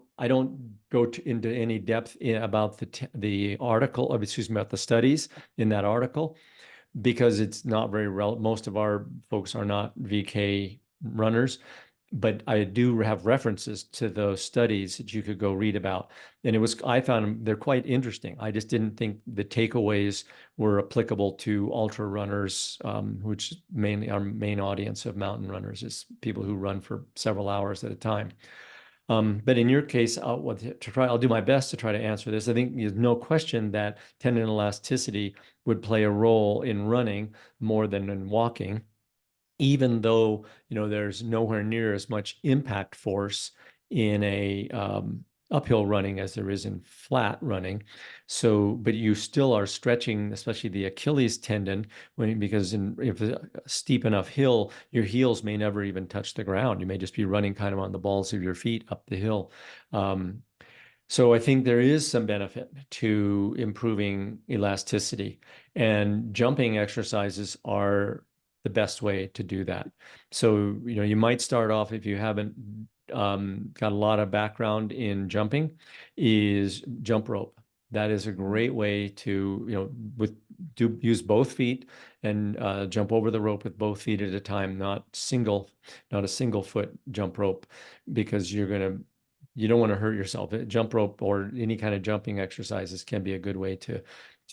go into any depth about the article, or excuse me, about the studies in that article because it's not very relevant. Most of our folks are not VK runners, but I do have references to those studies that you could go read about. And I found them, they're quite interesting. I just didn't think the takeaways were applicable to ultra runners, which mainly our main audience of mountain runners is people who run for several hours at a time. But in your case, I'll do my best to try to answer this. I think there's no question that tendon elasticity would play a role in running more than in walking, even though there's nowhere near as much impact force in a uphill running as there is in flat running. So, but you still are stretching, especially the Achilles tendon, because if a steep enough hill, your heels may never even touch the ground. You may just be running kind of on the balls of your feet up the hill. So I think there is some benefit to improving elasticity, and jumping exercises are the best way to do that. So, you might start off, if you haven't got a lot of background in jumping, is jump rope. That is a great way to, use both feet and jump over the rope with both feet at a time, not a single foot jump rope, because you don't want to hurt yourself. Jump rope or any kind of jumping exercises can be a good way to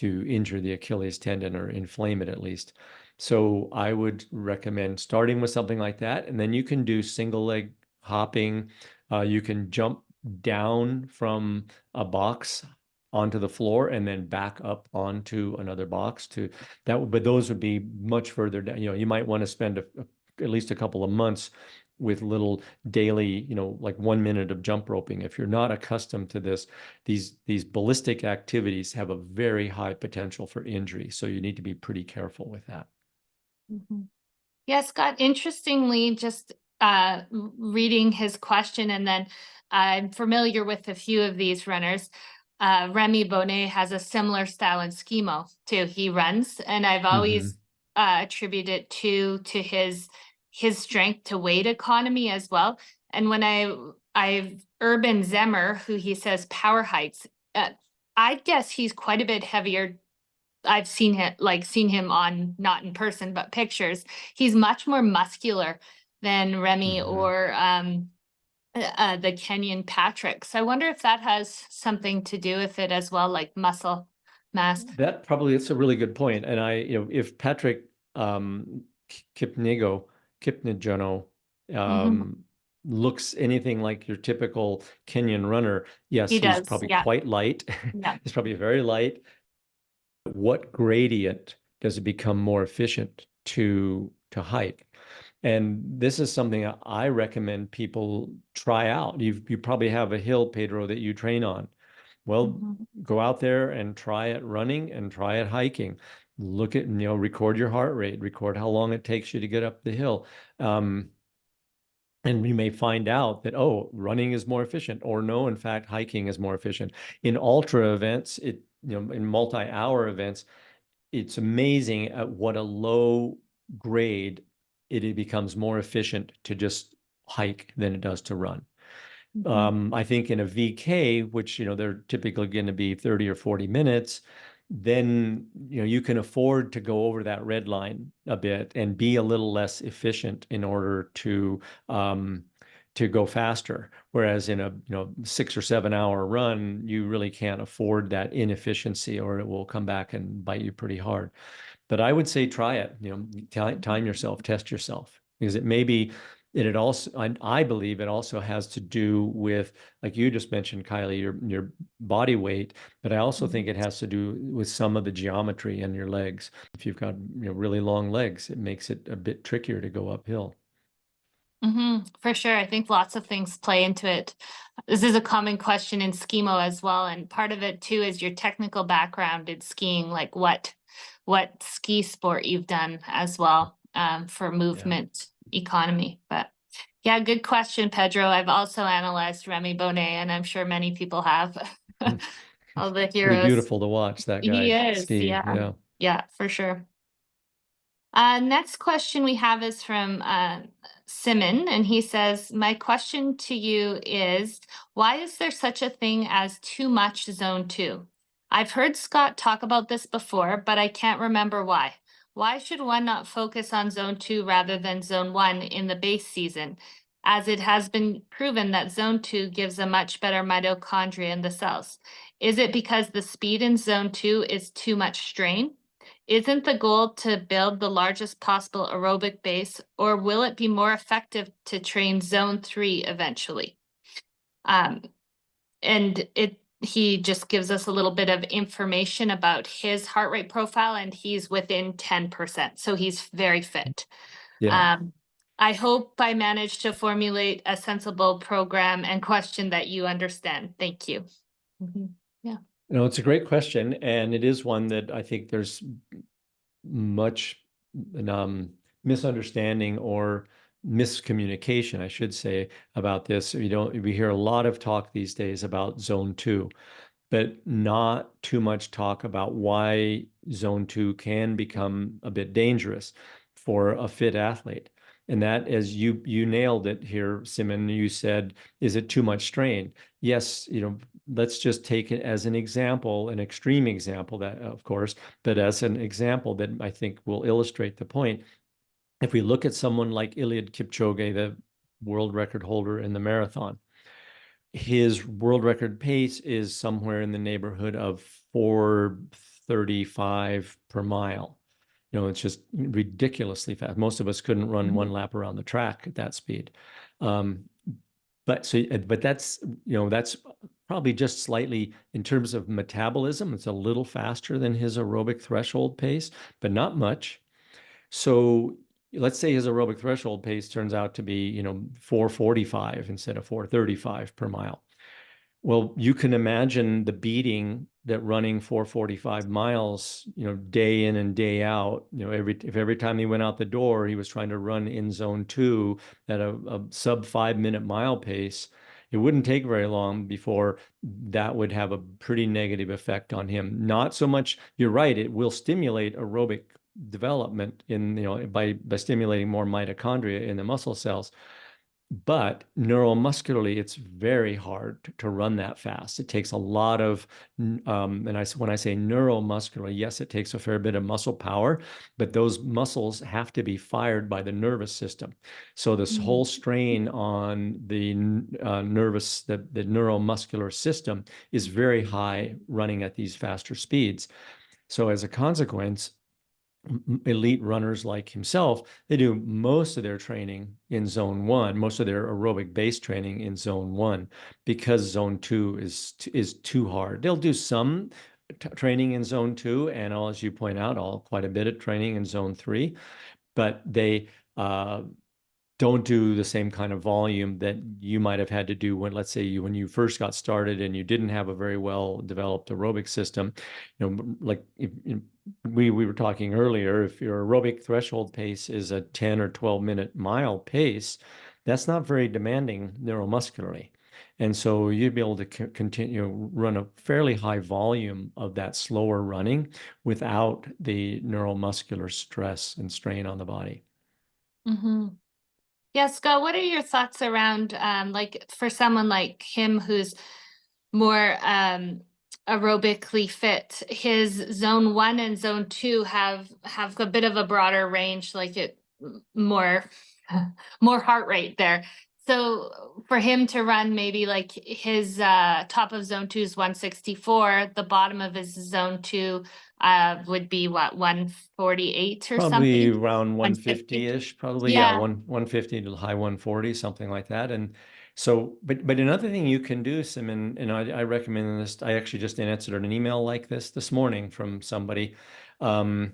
injure the Achilles tendon or inflame it at least. So I would recommend starting with something like that, and then you can do single leg hopping. You can jump down from a box onto the floor and then back up onto another box to that. But those would be much further down. You might want to spend at least a couple of months with little daily, like 1 minute of jump roping. If you're not accustomed to these ballistic activities have a very high potential for injury. So you need to be pretty careful with that. Mhm. Yeah, Scott, interestingly, just reading his question, and then I'm familiar with a few of these runners. Remy Bonnet has a similar style in schemo too. He runs, and I've Mm-hmm. always attributed it to his strength to weight economy as well. And when I've Urban Zemmer, who he says power hikes, I guess he's quite a bit heavier. I've seen him on, not in person, but pictures. He's much more muscular than Remy Mm-hmm. or the Kenyan Patrick. So I wonder if that has something to do with it as well, like muscle mass. It's a really good point. And if Patrick Kipnigo, Kipnijono Mhm. looks anything like your typical Kenyan runner, yes, He he's does. probably Yeah. quite light. Yeah. He's probably very light. What gradient does it become more efficient to hike? And this is something I recommend people try out. You probably have a hill, Pedro, that you train on Well, Mhm. go out there and try it running and try it hiking. Look at, record your heart rate, record how long it takes you to get up the hill. And we may find out that, oh, running is more efficient, or no, in fact, hiking is more efficient. In ultra events, in multi-hour events, it's amazing at what a low grade it becomes more efficient to just hike than it does to run. Mhm. I think in a VK, which, they're typically going to be 30 or 40 minutes, then, you can afford to go over that red line a bit and be a little less efficient in order um, to go faster. Whereas in a, 6 or 7 hour run, you really can't afford that inefficiency, or it will come back and bite you pretty hard. But I would say try it, time yourself, test yourself, because it may be, it also, I believe it also has to do with, like you just mentioned, Kylee, your body weight, but I also think it has to do with some of the geometry in your legs. If you've got, really long legs, it makes it a bit trickier to go uphill. For sure. I think lots of things play into it. This is a common question in skimo as well. And part of it too is your technical background in skiing, like what ski sport you've done as well, for Yeah. movement economy. But yeah, good question, Pedro. I've also analyzed Remy Bonnet, and I'm sure many people have. All the Pretty heroes. beautiful to watch that He guy is, ski. yeah. Yeah. Yeah, for sure. Next question we have is from Simon, and he says, my question to you is, why is there such a thing as too much zone two? I've heard Scott talk about this before, but I can't remember why. Why should one not focus on zone two rather than zone one in the base season, as it has been proven that zone two gives a much better mitochondria in the cells? Is it because the speed in zone two is too much strain? Isn't the goal to build the largest possible aerobic base, or will it be more effective to train zone three eventually? Um, and he just gives us a little bit of information about his heart rate profile, and he's within 10%. So he's very fit. Yeah. Um, I hope I managed to formulate a sensible program and question that you understand. Thank you. Yeah. It's a great question, and it is one that I think there's much misunderstanding or miscommunication, I should say, about this. We hear a lot of talk these days about zone two, but not too much talk about why zone two can become a bit dangerous for a fit athlete. And that, as you nailed it here, Simon, you said, is it too much strain? Yes, let's just take it as an example, an extreme example, that, of course, but as an example that I think will illustrate the point. If we look at someone like Eliud Kipchoge, the world record holder in the marathon, his world record pace is somewhere in the neighborhood of 4:35 per mile. It's just ridiculously fast. Most of us couldn't run one lap around the track at that speed. Um, but that's probably just slightly, in terms of metabolism, it's a little faster than his aerobic threshold pace, but not much. So let's say his aerobic threshold pace turns out to be, 4:45 instead of 4:35 per mile. Well, you can imagine the beating that running 4:45 miles, day in and day out, if every time he went out the door, he was trying to run in zone two at a sub 5 minute mile pace. It wouldn't take very long before that would have a pretty negative effect on him. Not so much, you're right, it will stimulate aerobic development by stimulating more mitochondria in the muscle cells. But neuromuscularly, it's very hard to run that fast. It takes a lot of, when I say neuromuscular, yes, it takes a fair bit of muscle power, but those muscles have to be fired by the nervous system. So this whole strain on the the neuromuscular system is very high running at these faster speeds. So as a consequence, elite runners like himself, they do most of their training in zone one, most of their aerobic base training in zone one, because zone two is too hard. They'll do some training in zone two, and as you point out, quite a bit of training in zone three, but they don't do the same kind of volume that you might have had to do when, let's say, when you first got started and you didn't have a very well developed aerobic system. Like we were talking earlier, if your aerobic threshold pace is a 10 or 12-minute mile pace, that's not very demanding neuromuscularly. And so you'd be able to continue run a fairly high volume of that slower running without the neuromuscular stress and strain on the body. Mm-hmm. Yeah, Scott, what are your thoughts around like for someone like him who's more aerobically fit, his zone 1 and zone 2 have a bit of a broader range, like it more more heart rate there. So for him to run maybe like his top of zone 2 is 164, the bottom of his zone 2 would be what, 148 or Probably something? around 150. 150-ish, probably. Yeah, Yeah. 150 to the high 140, something like that. And so, but another thing you can do, Simon, and I recommend this. I actually just answered an email like this morning from somebody. Um,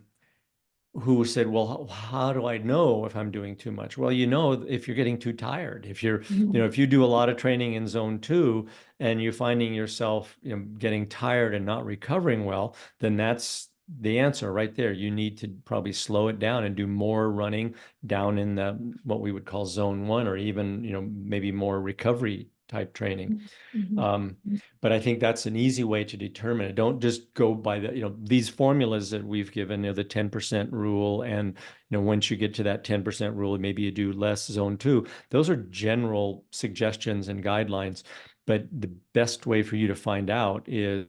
who said, well, how do I know if I'm doing too much? Well, if you're getting too tired, if Mhm. if you do a lot of training in zone 2 and you're finding yourself, getting tired and not recovering well, then that's the answer right there. You need to probably slow it down and do more running down in the what we would call zone 1, or even, maybe more recovery type training. Mhm. Um, but I think that's an easy way to determine it. Don't just go by these formulas that we've given, the 10% rule. And, once you get to that 10% rule, maybe you do less zone 2. Those are general suggestions and guidelines. But the best way for you to find out is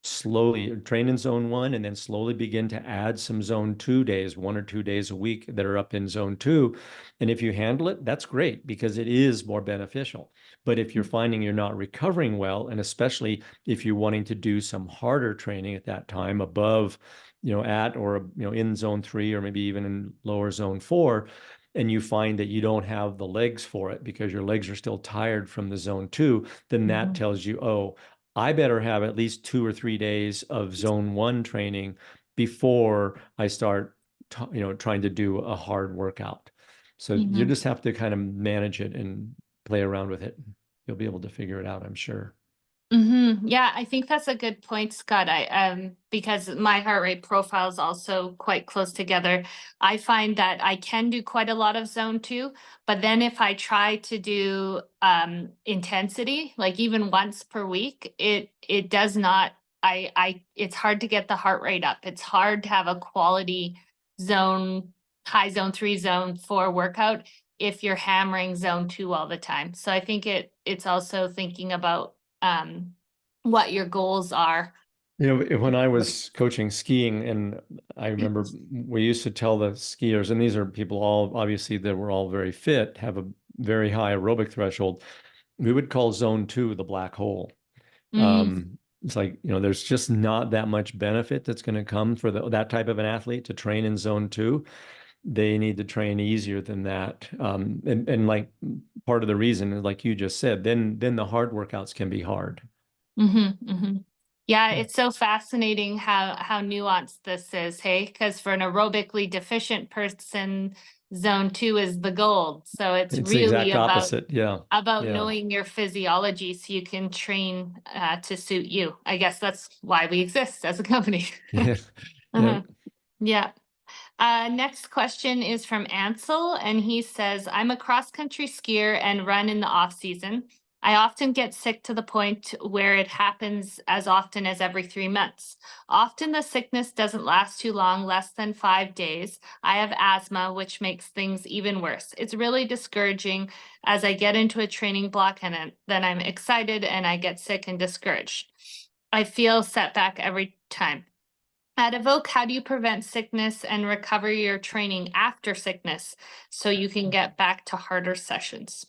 slowly train in zone 1 and then slowly begin to add some zone 2 days, 1 or 2 days a week that are up in zone 2. And if you handle it, that's great because it is more beneficial. But if you're finding you're not recovering well, and especially if you're wanting to do some harder training at that time above, at or, in zone 3, or maybe even in lower zone 4, and you find that you don't have the legs for it because your legs are still tired from the zone 2, then that Mhm. tells you, oh, I better have at least 2 or 3 days of zone 1 training before I start, trying to do a hard workout. So you Mhm. just have to kind of manage it and play around with it. You'll be able to figure it out, I'm sure. Yeah, I think that's a good point, Scott. I because my heart rate profile is also quite close together. I find that I can do quite a lot of zone 2, but then if I try to do intensity, like even once per week, it does not, I it's hard to get the heart rate up. It's hard to have a quality zone, high zone 3, zone 4 workout if you're hammering zone 2 all the time. So I think it's also thinking about what your goals are. When I was coaching skiing, and I remember we used to tell the skiers, and these are people all obviously that were all very fit, have a very high aerobic threshold. We would call zone 2 the black hole. Mm, It's like, there's just not that much benefit that's going to come for that type of an athlete to train in zone 2. They need to train easier than that. And like part of the reason, like you just said, then the hard workouts can be hard. Yeah, Yeah. it's so fascinating how nuanced this is, hey? Because for an aerobically deficient person, zone 2 is the gold. So it's It's the really exact opposite. Yeah. about Yeah. knowing your physiology so you can train to suit you. I guess that's why we exist as a company. Yeah. Yeah. Uh-huh. Yeah. Next question is from Ansel, and he says, I'm a cross-country skier and run in the off season. I often get sick to the point where it happens as often as every 3 months. Often the sickness doesn't last too long, less than 5 days. I have asthma, which makes things even worse. It's really discouraging as I get into a training block and then I'm excited and I get sick and discouraged. I feel setback every time. At Evoke, how do you prevent sickness and recover your training after sickness so you can get back to harder sessions?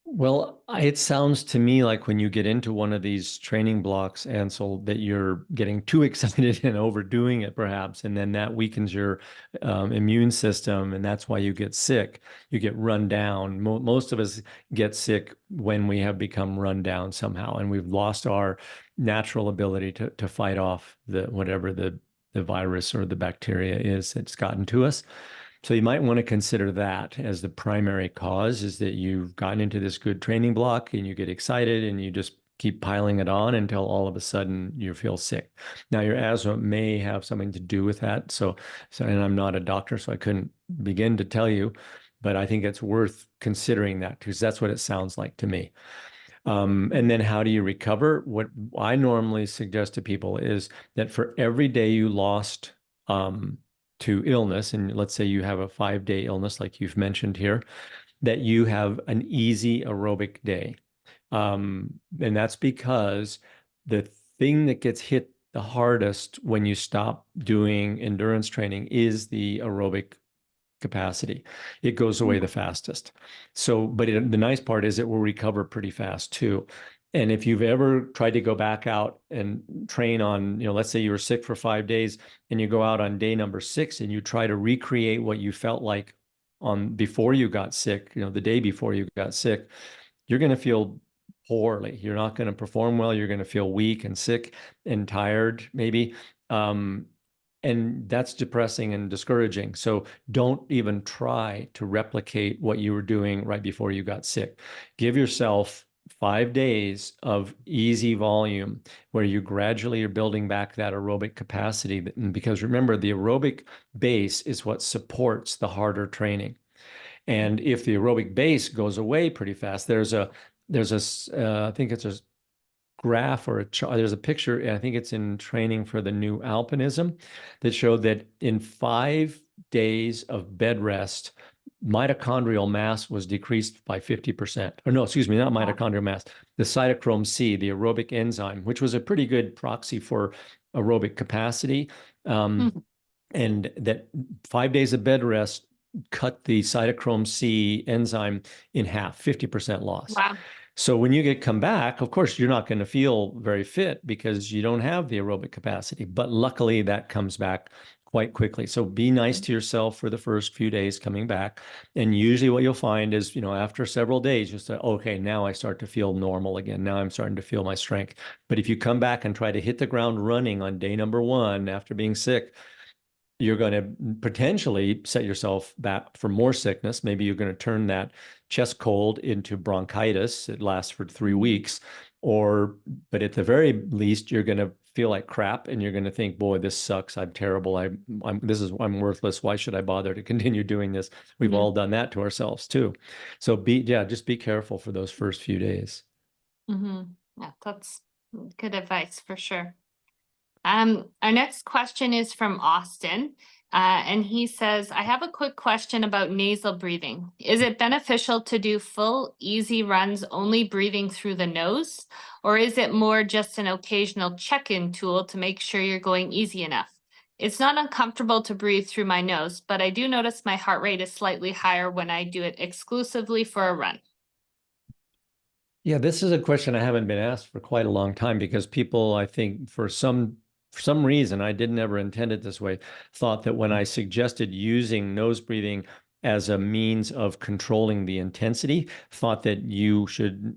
Well, it sounds to me like when you get into one of these training blocks, Ansel, that you're getting too excited and overdoing it, perhaps, and then that weakens your immune system, and that's why you get sick. You get run down. Most of us get sick when we have become run down somehow, and we've lost our natural ability to fight off the whatever the virus or the bacteria is that's gotten to us. So you might want to consider that as the primary cause, is that you've gotten into this good training block and you get excited and you just keep piling it on until all of a sudden you feel sick. Now, your asthma may have something to do with that. And I'm not a doctor, so I couldn't begin to tell you, but I think it's worth considering that because that's what it sounds like to me. And then how do you recover? What I normally suggest to people is that for every day you lost to illness, and let's say you have a 5-day illness, like you've mentioned here, that you have an easy aerobic day. And that's because the thing that gets hit the hardest when you stop doing endurance training is the aerobic capacity. It goes away the fastest. So, but the nice part is it will recover pretty fast too. And if you've ever tried to go back out and train on, let's say you were sick for 5 days and you go out on day number 6 and you try to recreate what you felt like on before you got sick, the day before you got sick, you're going to feel poorly. You're not going to perform well. You're going to feel weak and sick and tired, maybe. And that's depressing and discouraging. So don't even try to replicate what you were doing right before you got sick. Give yourself 5 days of easy volume where you gradually are building back that aerobic capacity. Because remember, the aerobic base is what supports the harder training. And if the aerobic base goes away pretty fast, I think it's a graph or there's a picture, and I think it's in training for the new alpinism, that showed that in 5 days of bed rest, mitochondrial mass was decreased by 50%. Or no, excuse me, not mitochondrial mass, the cytochrome C, the aerobic enzyme, which was a pretty good proxy for aerobic capacity. And that 5 days of bed rest cut the cytochrome C enzyme in half, 50% loss. Wow. So when you come back, of course, you're not going to feel very fit because you don't have the aerobic capacity. But luckily, that comes back quite quickly. So be nice to yourself for the first few days coming back. And usually what you'll find is, after several days, you'll say, okay, now I start to feel normal again. Now I'm starting to feel my strength. But if you come back and try to hit the ground running on day number 1 after being sick, you're going to potentially set yourself back for more sickness. Maybe you're going to turn that chest cold into bronchitis. It lasts for 3 weeks. But at the very least, you're going to feel like crap and you're going to think, boy, this sucks. I'm terrible. I'm worthless. Why should I bother to continue doing this? We've all done that to ourselves too. So just be careful for those first few days. Yeah, that's good advice for sure. Our next question is from Austin, and he says, I have a quick question about nasal breathing. Is it beneficial to do full, easy runs only breathing through the nose, or is it more just an occasional check-in tool to make sure you're going easy enough? It's not uncomfortable to breathe through my nose, but I do notice my heart rate is slightly higher when I do it exclusively for a run. Yeah, this is a question I haven't been asked for quite a long time because people, I think, for some reason, I didn't ever intend it this way, thought that when I suggested using nose breathing as a means of controlling the intensity, thought that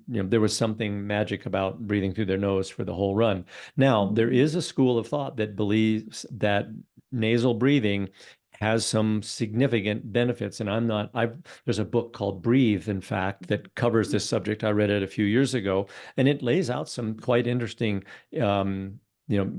there was something magic about breathing through their nose for the whole run. Now, there is a school of thought that believes that nasal breathing has some significant benefits. And there's a book called Breathe, in fact, that covers this subject. I read it a few years ago, and it lays out some quite interesting,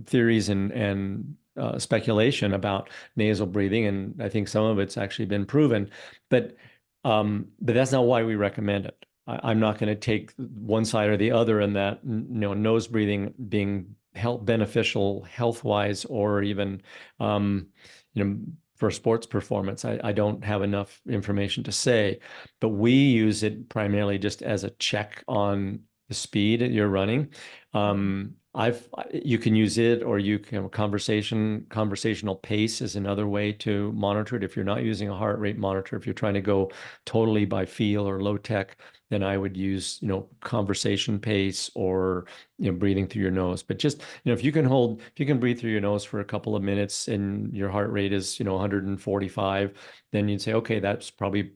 theories and speculation about nasal breathing. And I think some of it's actually been proven, but that's not why we recommend it. I'm not going to take one side or the other in that, nose breathing being beneficial health-wise, or even, for sports performance. I don't have enough information to say, but we use it primarily just as a check on the speed you're running. You can use it, or you can conversational pace is another way to monitor it. If you're not using a heart rate monitor, if you're trying to go totally by feel or low tech, then I would use, conversation pace, or, breathing through your nose. But just, if you can breathe through your nose for a couple of minutes and your heart rate is, 145, then you'd say, okay, that's probably,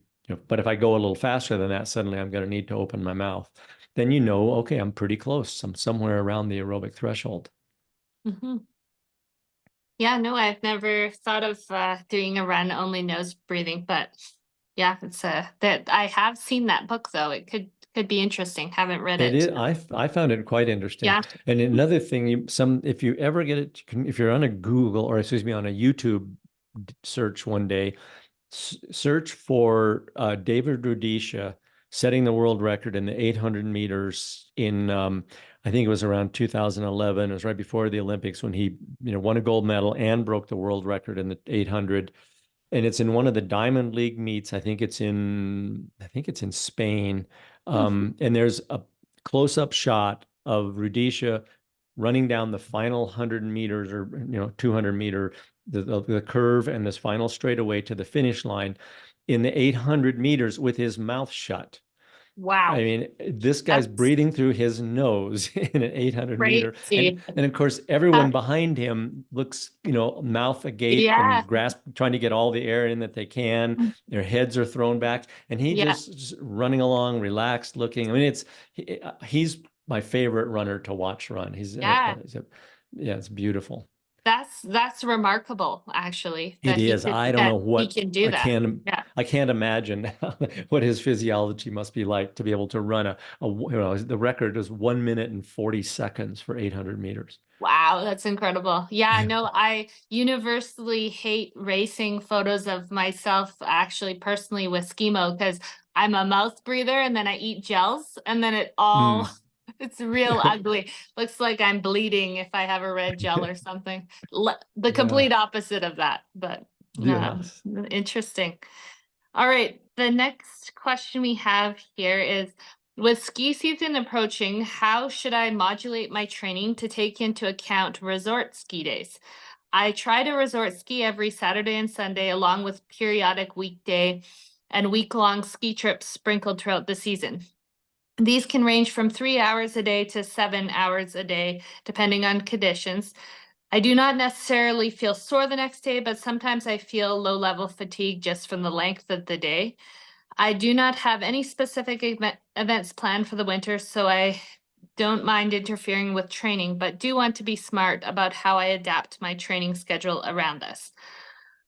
but if I go a little faster than that, suddenly I'm going to need to open my mouth. Then okay, I'm pretty close. I'm somewhere around the aerobic threshold. Yeah, no, I've never thought of doing a run only nose breathing, but yeah, it's that I have seen that book though. It could be interesting. Haven't read It it. is. I found it quite interesting. Yeah. And another thing, if you ever get it, if you're on a Google or excuse me on a YouTube search one day, search for David Rudisha setting the world record in the 800 meters in I think it was around 2011. It was right before the Olympics when he won a gold medal and broke the world record in the 800. And it's in one of the Diamond League meets. I think it's in Spain. Hmm. And there's a close-up shot of Rudisha running down the final 100 meters or 200-meter the curve and this final straightaway to the finish line in the 800 meters with his mouth shut. I Wow. mean, this guy's That's breathing through his nose in an 800 meter. And crazy. and of course, everyone behind him looks, mouth agape Yeah. and trying to get all the air in that they can. Their heads are thrown back, and he Yeah. just running along, relaxed looking. I mean, he's my favorite runner to watch run. Yeah. Yeah, it's beautiful. That's remarkable, actually, It is. I don't know that he what can do that. Yeah. I can't imagine what his physiology must be like to be able to run the record is 1 minute and 40 seconds for 800 meters. Wow, that's incredible. Yeah, no, I universally hate racing photos of myself actually personally with skimo because I'm a mouth breather and then I eat gels and then it all Mm. it's real ugly. Looks like I'm bleeding if I have a red gel or something. The Yeah. complete opposite of that, but Yes. interesting. All right, the next question we have here is, with ski season approaching, how should I modulate my training to take into account resort ski days? I try to resort ski every Saturday and Sunday, along with periodic weekday and week-long ski trips sprinkled throughout the season. These can range from 3 hours a day to 7 hours a day, depending on conditions. I do not necessarily feel sore the next day, but sometimes I feel low-level fatigue just from the length of the day. I do not have any specific events planned for the winter, so I don't mind interfering with training, but do want to be smart about how I adapt my training schedule around this.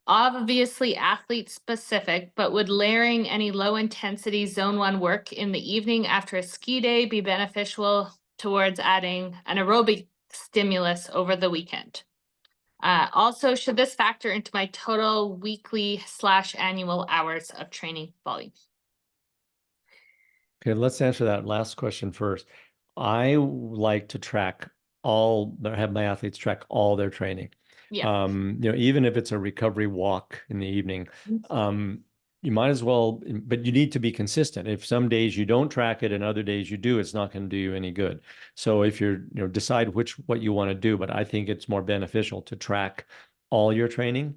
Obviously athlete specific, but would layering any low intensity zone one work in the evening after a ski day be beneficial towards adding an aerobic stimulus over the weekend? Also, should this factor into my total weekly/annual hours of training volume? Okay, let's answer that last question first. I like to have my athletes track all their training. Yeah. Even if it's a recovery walk in the evening, you might as well, but you need to be consistent. If some days you don't track it and other days you do, it's not going to do you any good. So if decide what you want to do, but I think it's more beneficial to track all your training,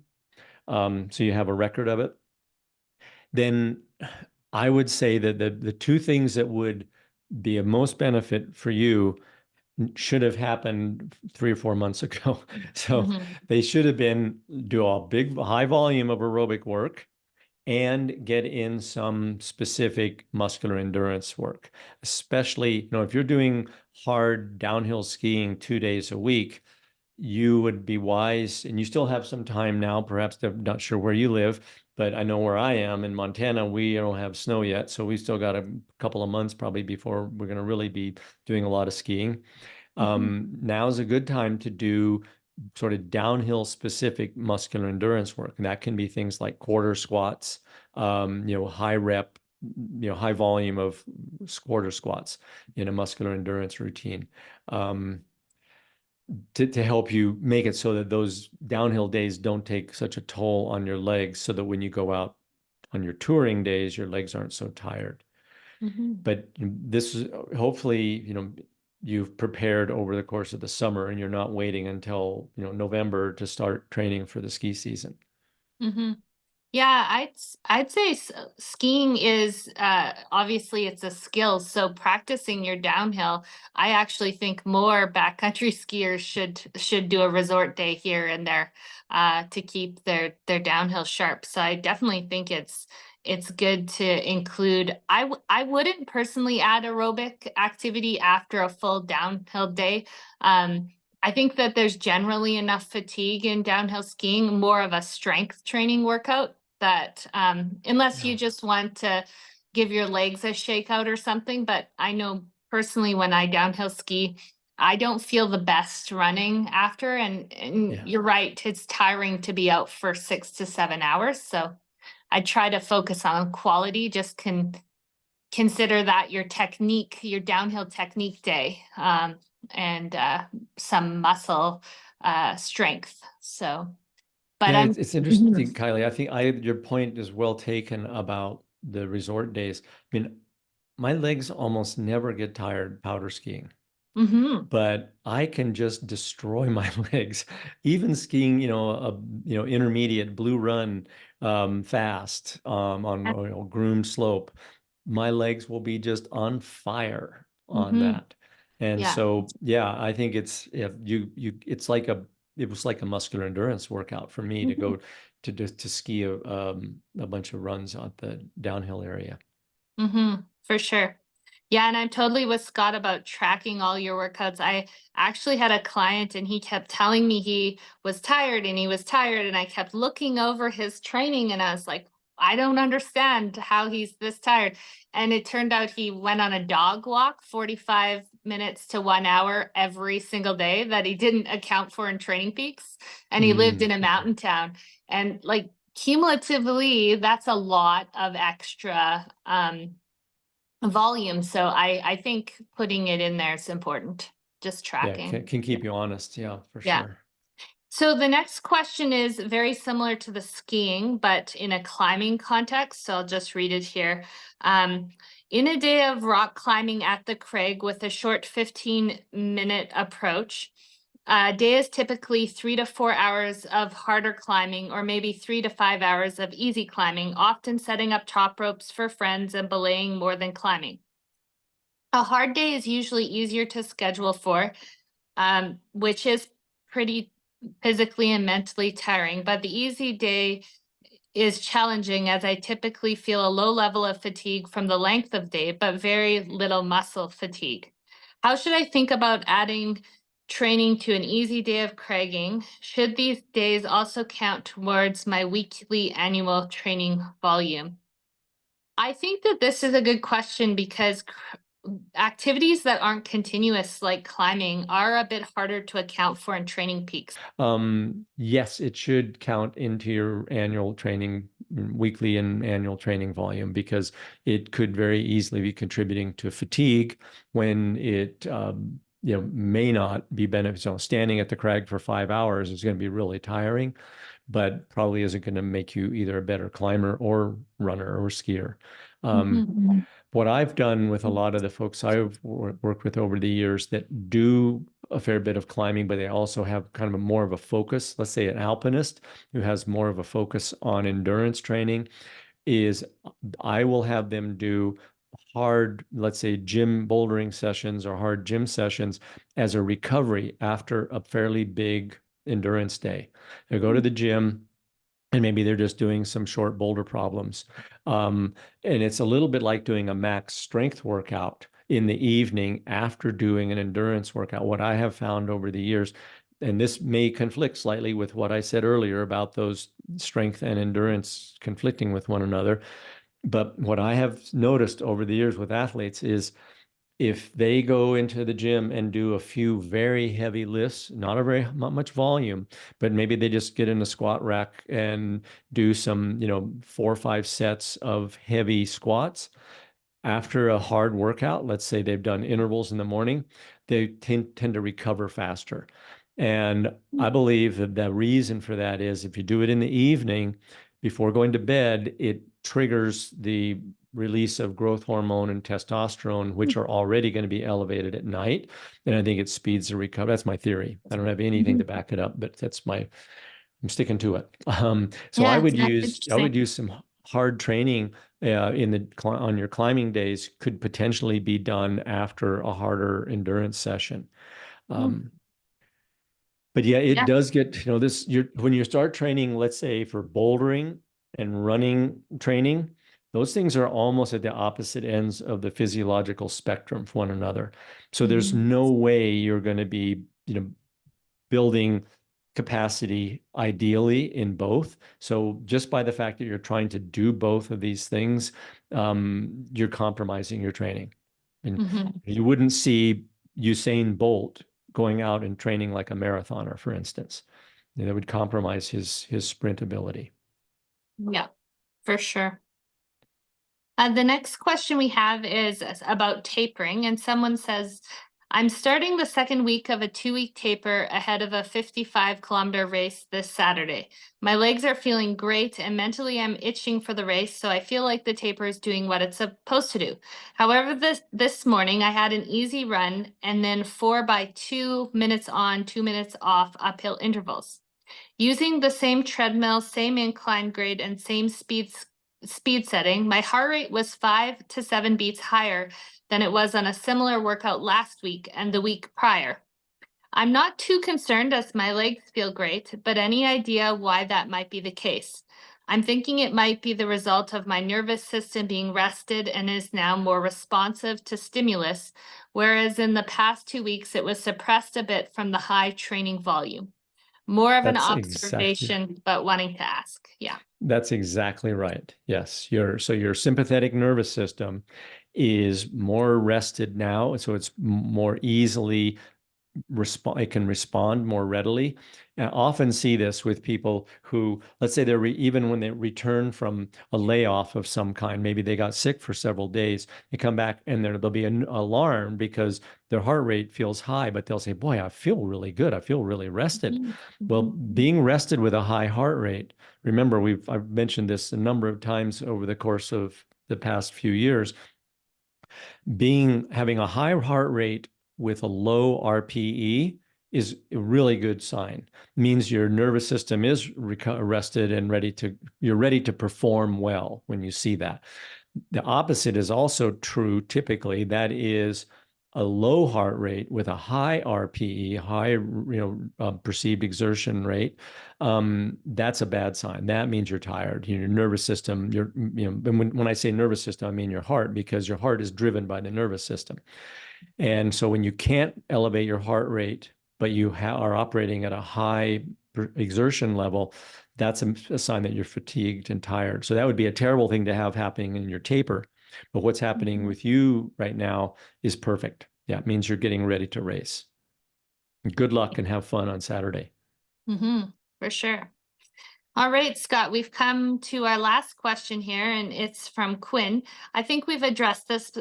so you have a record of it. Then I would say that the two things that would be of most benefit for you should have happened 3 or 4 months ago. So Mhm. they should have been do a big high volume of aerobic work and get in some specific muscular endurance work, especially, if you're doing hard downhill skiing 2 days a week, you would be wise, and you still have some time now, perhaps I'm not sure where you live, but I know where I am in Montana, we don't have snow yet. So we still got a couple of months probably before we're going to really be doing a lot of skiing. Mhm. Now's a good time to do sort of downhill specific muscular endurance work. And that can be things like quarter squats, high rep, high volume of quarter squats in a muscular endurance routine. To help you make it so that those downhill days don't take such a toll on your legs, so that when you go out on your touring days, your legs aren't so tired. Mhm. But this is hopefully, you've prepared over the course of the summer and you're not waiting until, November to start training for the ski season. Mhm. Yeah, I'd say skiing is obviously it's a skill. So practicing your downhill, I actually think more backcountry skiers should do a resort day here and there to keep their downhill sharp. So I definitely think it's good to include. I wouldn't personally add aerobic activity after a full downhill day. I think that there's generally enough fatigue in downhill skiing, more of a strength training workout that unless you Yeah. just want to give your legs a shakeout or something. But I know personally when I downhill ski, I don't feel the best running after. And Yeah. you're right, it's tiring to be out for 6 to 7 hours. So I try to focus on quality, just consider that your technique, your downhill technique day, and some muscle strength. So, but Yeah, I'm it's Mhm. interesting, Kylie. I think your point is well taken about the resort days. I mean, my legs almost never get tired powder skiing, Mhm. but I can just destroy my legs. Even skiing, intermediate blue run fast on groomed slope, my legs will be just on fire on Mhm. that. And Yeah. so, yeah, I think if it's like it was like a muscular endurance workout for me to Mhm. go to ski a bunch of runs on the downhill area. For sure. Yeah, and I'm totally with Scott about tracking all your workouts. I actually had a client and he kept telling me he was tired and he was tired. And I kept looking over his training and I was like, I don't understand how he's this tired. And it turned out he went on a dog walk 45 minutes to 1 hour every single day that he didn't account for in Training Peaks. And he lived in a Okay. mountain town. And like cumulatively, that's a lot of extra volume. So I think putting it in there is important. Just Yeah, tracking. can Yeah. keep you honest. Yeah, for Yeah. sure. So the next question is very similar to the skiing, but in a climbing context. So I'll just read it here. Um, in a day of rock climbing at the crag with a short 15-minute approach, a day is typically 3 to 4 hours of harder climbing, or maybe 3 to 5 hours of easy climbing, often setting up top ropes for friends and belaying more than climbing. A hard day is usually easier to schedule for, which is pretty physically and mentally tiring. But the easy day is challenging as I typically feel a low level of fatigue from the length of day, but very little muscle fatigue. How should I think about adding training to an easy day of cragging? Should these days also count towards my weekly annual training volume? I think that this is a good question because activities that aren't continuous, like climbing, are a bit harder to account for in Training Peaks. Yes, it should count into your annual training, weekly and annual training volume, because it could very easily be contributing to fatigue when it may not be beneficial. Standing at the crag for 5 hours is going to be really tiring, but probably isn't going to make you either a better climber or runner or skier. Um, Mhm. what I've done with a lot of the folks I've worked with over the years that do a fair bit of climbing, but they also have kind of more of a focus, let's say an alpinist who has more of a focus on endurance training, is I will have them do hard, let's say gym bouldering sessions or hard gym sessions as a recovery after a fairly big endurance day. They go to the gym, and maybe they're just doing some short boulder problems. And it's a little bit like doing a max strength workout in the evening after doing an endurance workout. What I have found over the years, and this may conflict slightly with what I said earlier about those strength and endurance conflicting with one another, but what I have noticed over the years with athletes is if they go into the gym and do a few very heavy lifts, not much volume, but maybe they just get in a squat rack and do some, 4 or 5 sets of heavy squats after a hard workout. Let's say they've done intervals in the morning, they tend to recover faster. And I believe that the reason for that is if you do it in the evening before going to bed, it triggers the release of growth hormone and testosterone, which are already going to be elevated at night. And I think it speeds the recovery. That's my theory. I don't have anything to back it up, but I'm sticking to it. So Yeah, that's I interesting. would use some hard training on your climbing days could potentially be done after a harder endurance session. Mm, Um, but yeah, it yeah. does get, when you start training, let's say for bouldering and running training, those things are almost at the opposite ends of the physiological spectrum for one another. So there's Mhm. no way you're going to be, building capacity ideally in both. So just by the fact that you're trying to do both of these things, you're compromising your training. And you wouldn't see Usain Bolt going out and training like a marathoner, for instance. That would compromise his sprint ability. Yeah, for sure. The next question we have is about tapering, and someone says, I'm starting the second week of a 2-week taper ahead of a 55-kilometer race this Saturday. My legs are feeling great, and mentally I'm itching for the race, so I feel like the taper is doing what it's supposed to do. However, this morning I had an easy run and then 4 by 2 minutes on, 2 minutes off uphill intervals. Using the same treadmill, same incline grade, and same speed setting, my heart rate was 5 to 7 beats higher than it was on a similar workout last week and the week prior. I'm not too concerned as my legs feel great, but any idea why that might be the case? I'm thinking it might be the result of my nervous system being rested and is now more responsive to stimulus, whereas in the past 2 weeks it was suppressed a bit from the high training volume. More of an That's exactly observation, but wanting to ask. Yeah. That's exactly right. Yes, your sympathetic nervous system is more rested now, so it's more easily it can respond more readily. I often see this with people who, let's say even when they return from a layoff of some kind, maybe they got sick for several days, they come back and they'll be an alarm because their heart rate feels high, but they'll say, boy, I feel really good. I feel really rested. Well, being rested with a high heart rate, remember, I've mentioned this a number of times over the course of the past few years, having a high heart rate with a low RPE is a really good sign. It means your nervous system is rested and you're ready to perform well when you see that. The opposite is also true typically. That is a low heart rate with a high RPE, high perceived exertion rate. That's a bad sign. That means you're tired. Your nervous system. When I say nervous system, I mean your heart, because your heart is driven by the nervous system. And so when you can't elevate your heart rate, but you are operating at a high exertion level, that's a sign that you're fatigued and tired. So that would be a terrible thing to have happening in your taper. But what's happening with you right now is perfect. Yeah, it means you're getting ready to race. Good luck and have fun on Saturday. For sure. All right, Scott, we've come to our last question here, and it's from Quinn. I think we've addressed this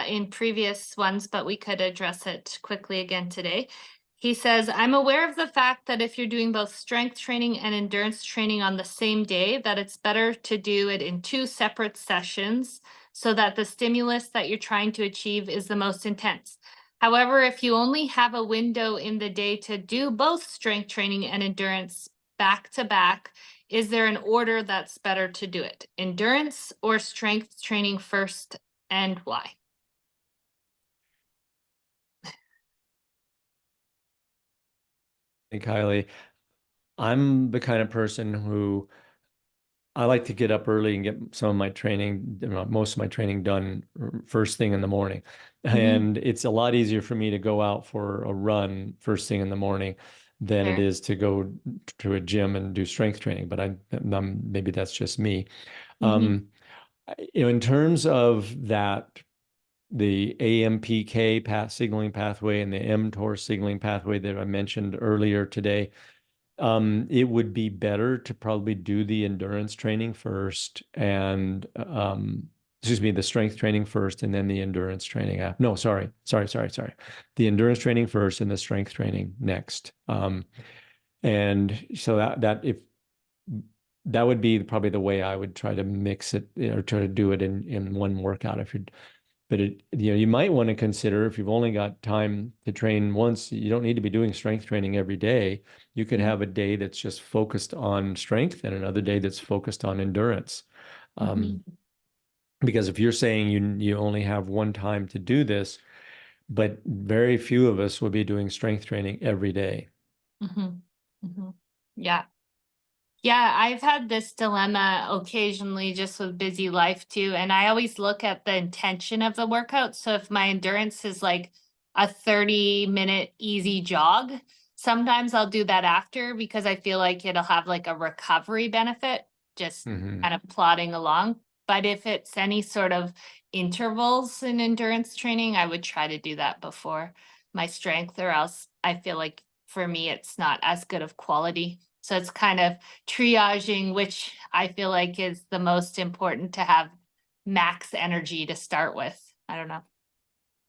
in previous ones, but we could address it quickly again today. He says, I'm aware of the fact that if you're doing both strength training and endurance training on the same day, that it's better to do it in 2 separate sessions so that the stimulus that you're trying to achieve is the most intense. However, if you only have a window in the day to do both strength training and endurance back to back, is there an order that's better to do it? Endurance or strength training first, and why? Hey, Kylie, I'm the kind of person who I like to get up early and get some of my training, most of my training done first thing in the morning. And it's a lot easier for me to go out for a run first thing in the morning than it is to go to a gym and do strength training. But maybe that's just me. In terms of that, the AMPK signaling pathway and the mTOR signaling pathway that I mentioned earlier today, it would be better to probably do the endurance training first and the strength training first and then the endurance training. No, sorry. The endurance training first and the strength training next. And so that would be probably the way I would try to mix it or try to do it in one workout. But you might want to consider, if you've only got time to train once, you don't need to be doing strength training every day. You could have a day that's just focused on strength and another day that's focused on endurance. Because if you're saying you only have one time to do this, but very few of us would be doing strength training every day. Yeah. Yeah, I've had this dilemma occasionally just with busy life too. And I always look at the intention of the workout. So if my endurance is like a 30-minute easy jog, Sometimes I'll do that after because I feel like it'll have like a recovery benefit, just Hmm. kind of plodding along. But if it's any sort of intervals in endurance training, I would try to do that before my strength, or else I feel like for me, it's not as good of quality. So it's kind of triaging which I feel like is the most important to have max energy to start with. I don't know.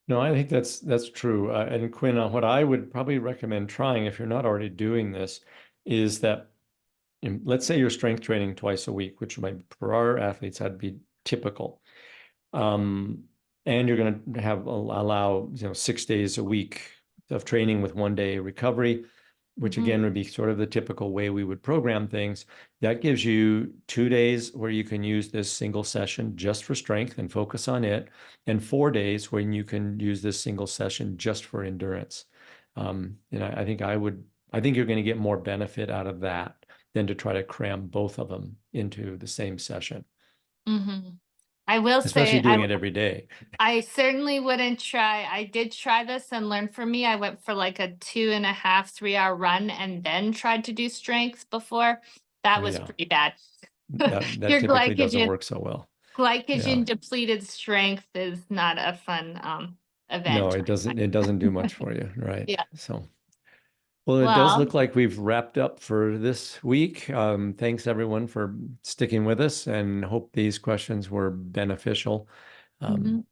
No, I think that's true. And Quinn, what I would probably recommend trying if you're not already doing this is that let's say you're strength training twice a week, which might for our athletes that'd be typical. Um, and you're going to have allow 6 days a week of training with 1 day recovery, which Mhm. again would be sort of the typical way we would program things. That gives you 2 days where you can use this single session just for strength and focus on it, and 4 days when you can use this single session just for endurance. And I think you're going to get more benefit out of that than to try to cram both of them into the same session, Mhm. I will especially say doing it every day. I certainly wouldn't try. I did try this and learn from me. I went for like a 2.5, 3 hour run and then tried to do strength before. That was Yeah, pretty bad. that Your typically doesn't work so well. Yeah. glycogen depleted strength is not a fun No, event. it doesn't do much for you, right? Yeah. So, well, it does Well, look like we've wrapped up for this week. Thanks everyone for sticking with us and hope these questions were beneficial. Um, mhm.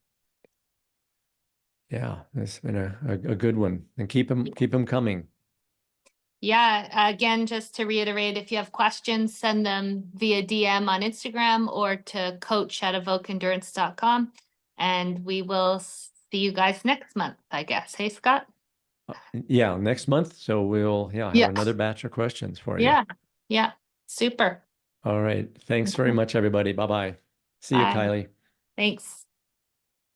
yeah, it's been a good one, and keep them coming. Yeah, again, just to reiterate, if you have questions, send them via DM on Instagram or to coach@evokeendurance.com. And we will see you guys next month, I guess. Hey, Scott? Yeah, next month. So we'll have Yeah. another batch of questions for you. Yeah. Yeah. Super. All right. Thanks very Okay. much, everybody. Bye bye. See you, Bye. Kylie. Thanks.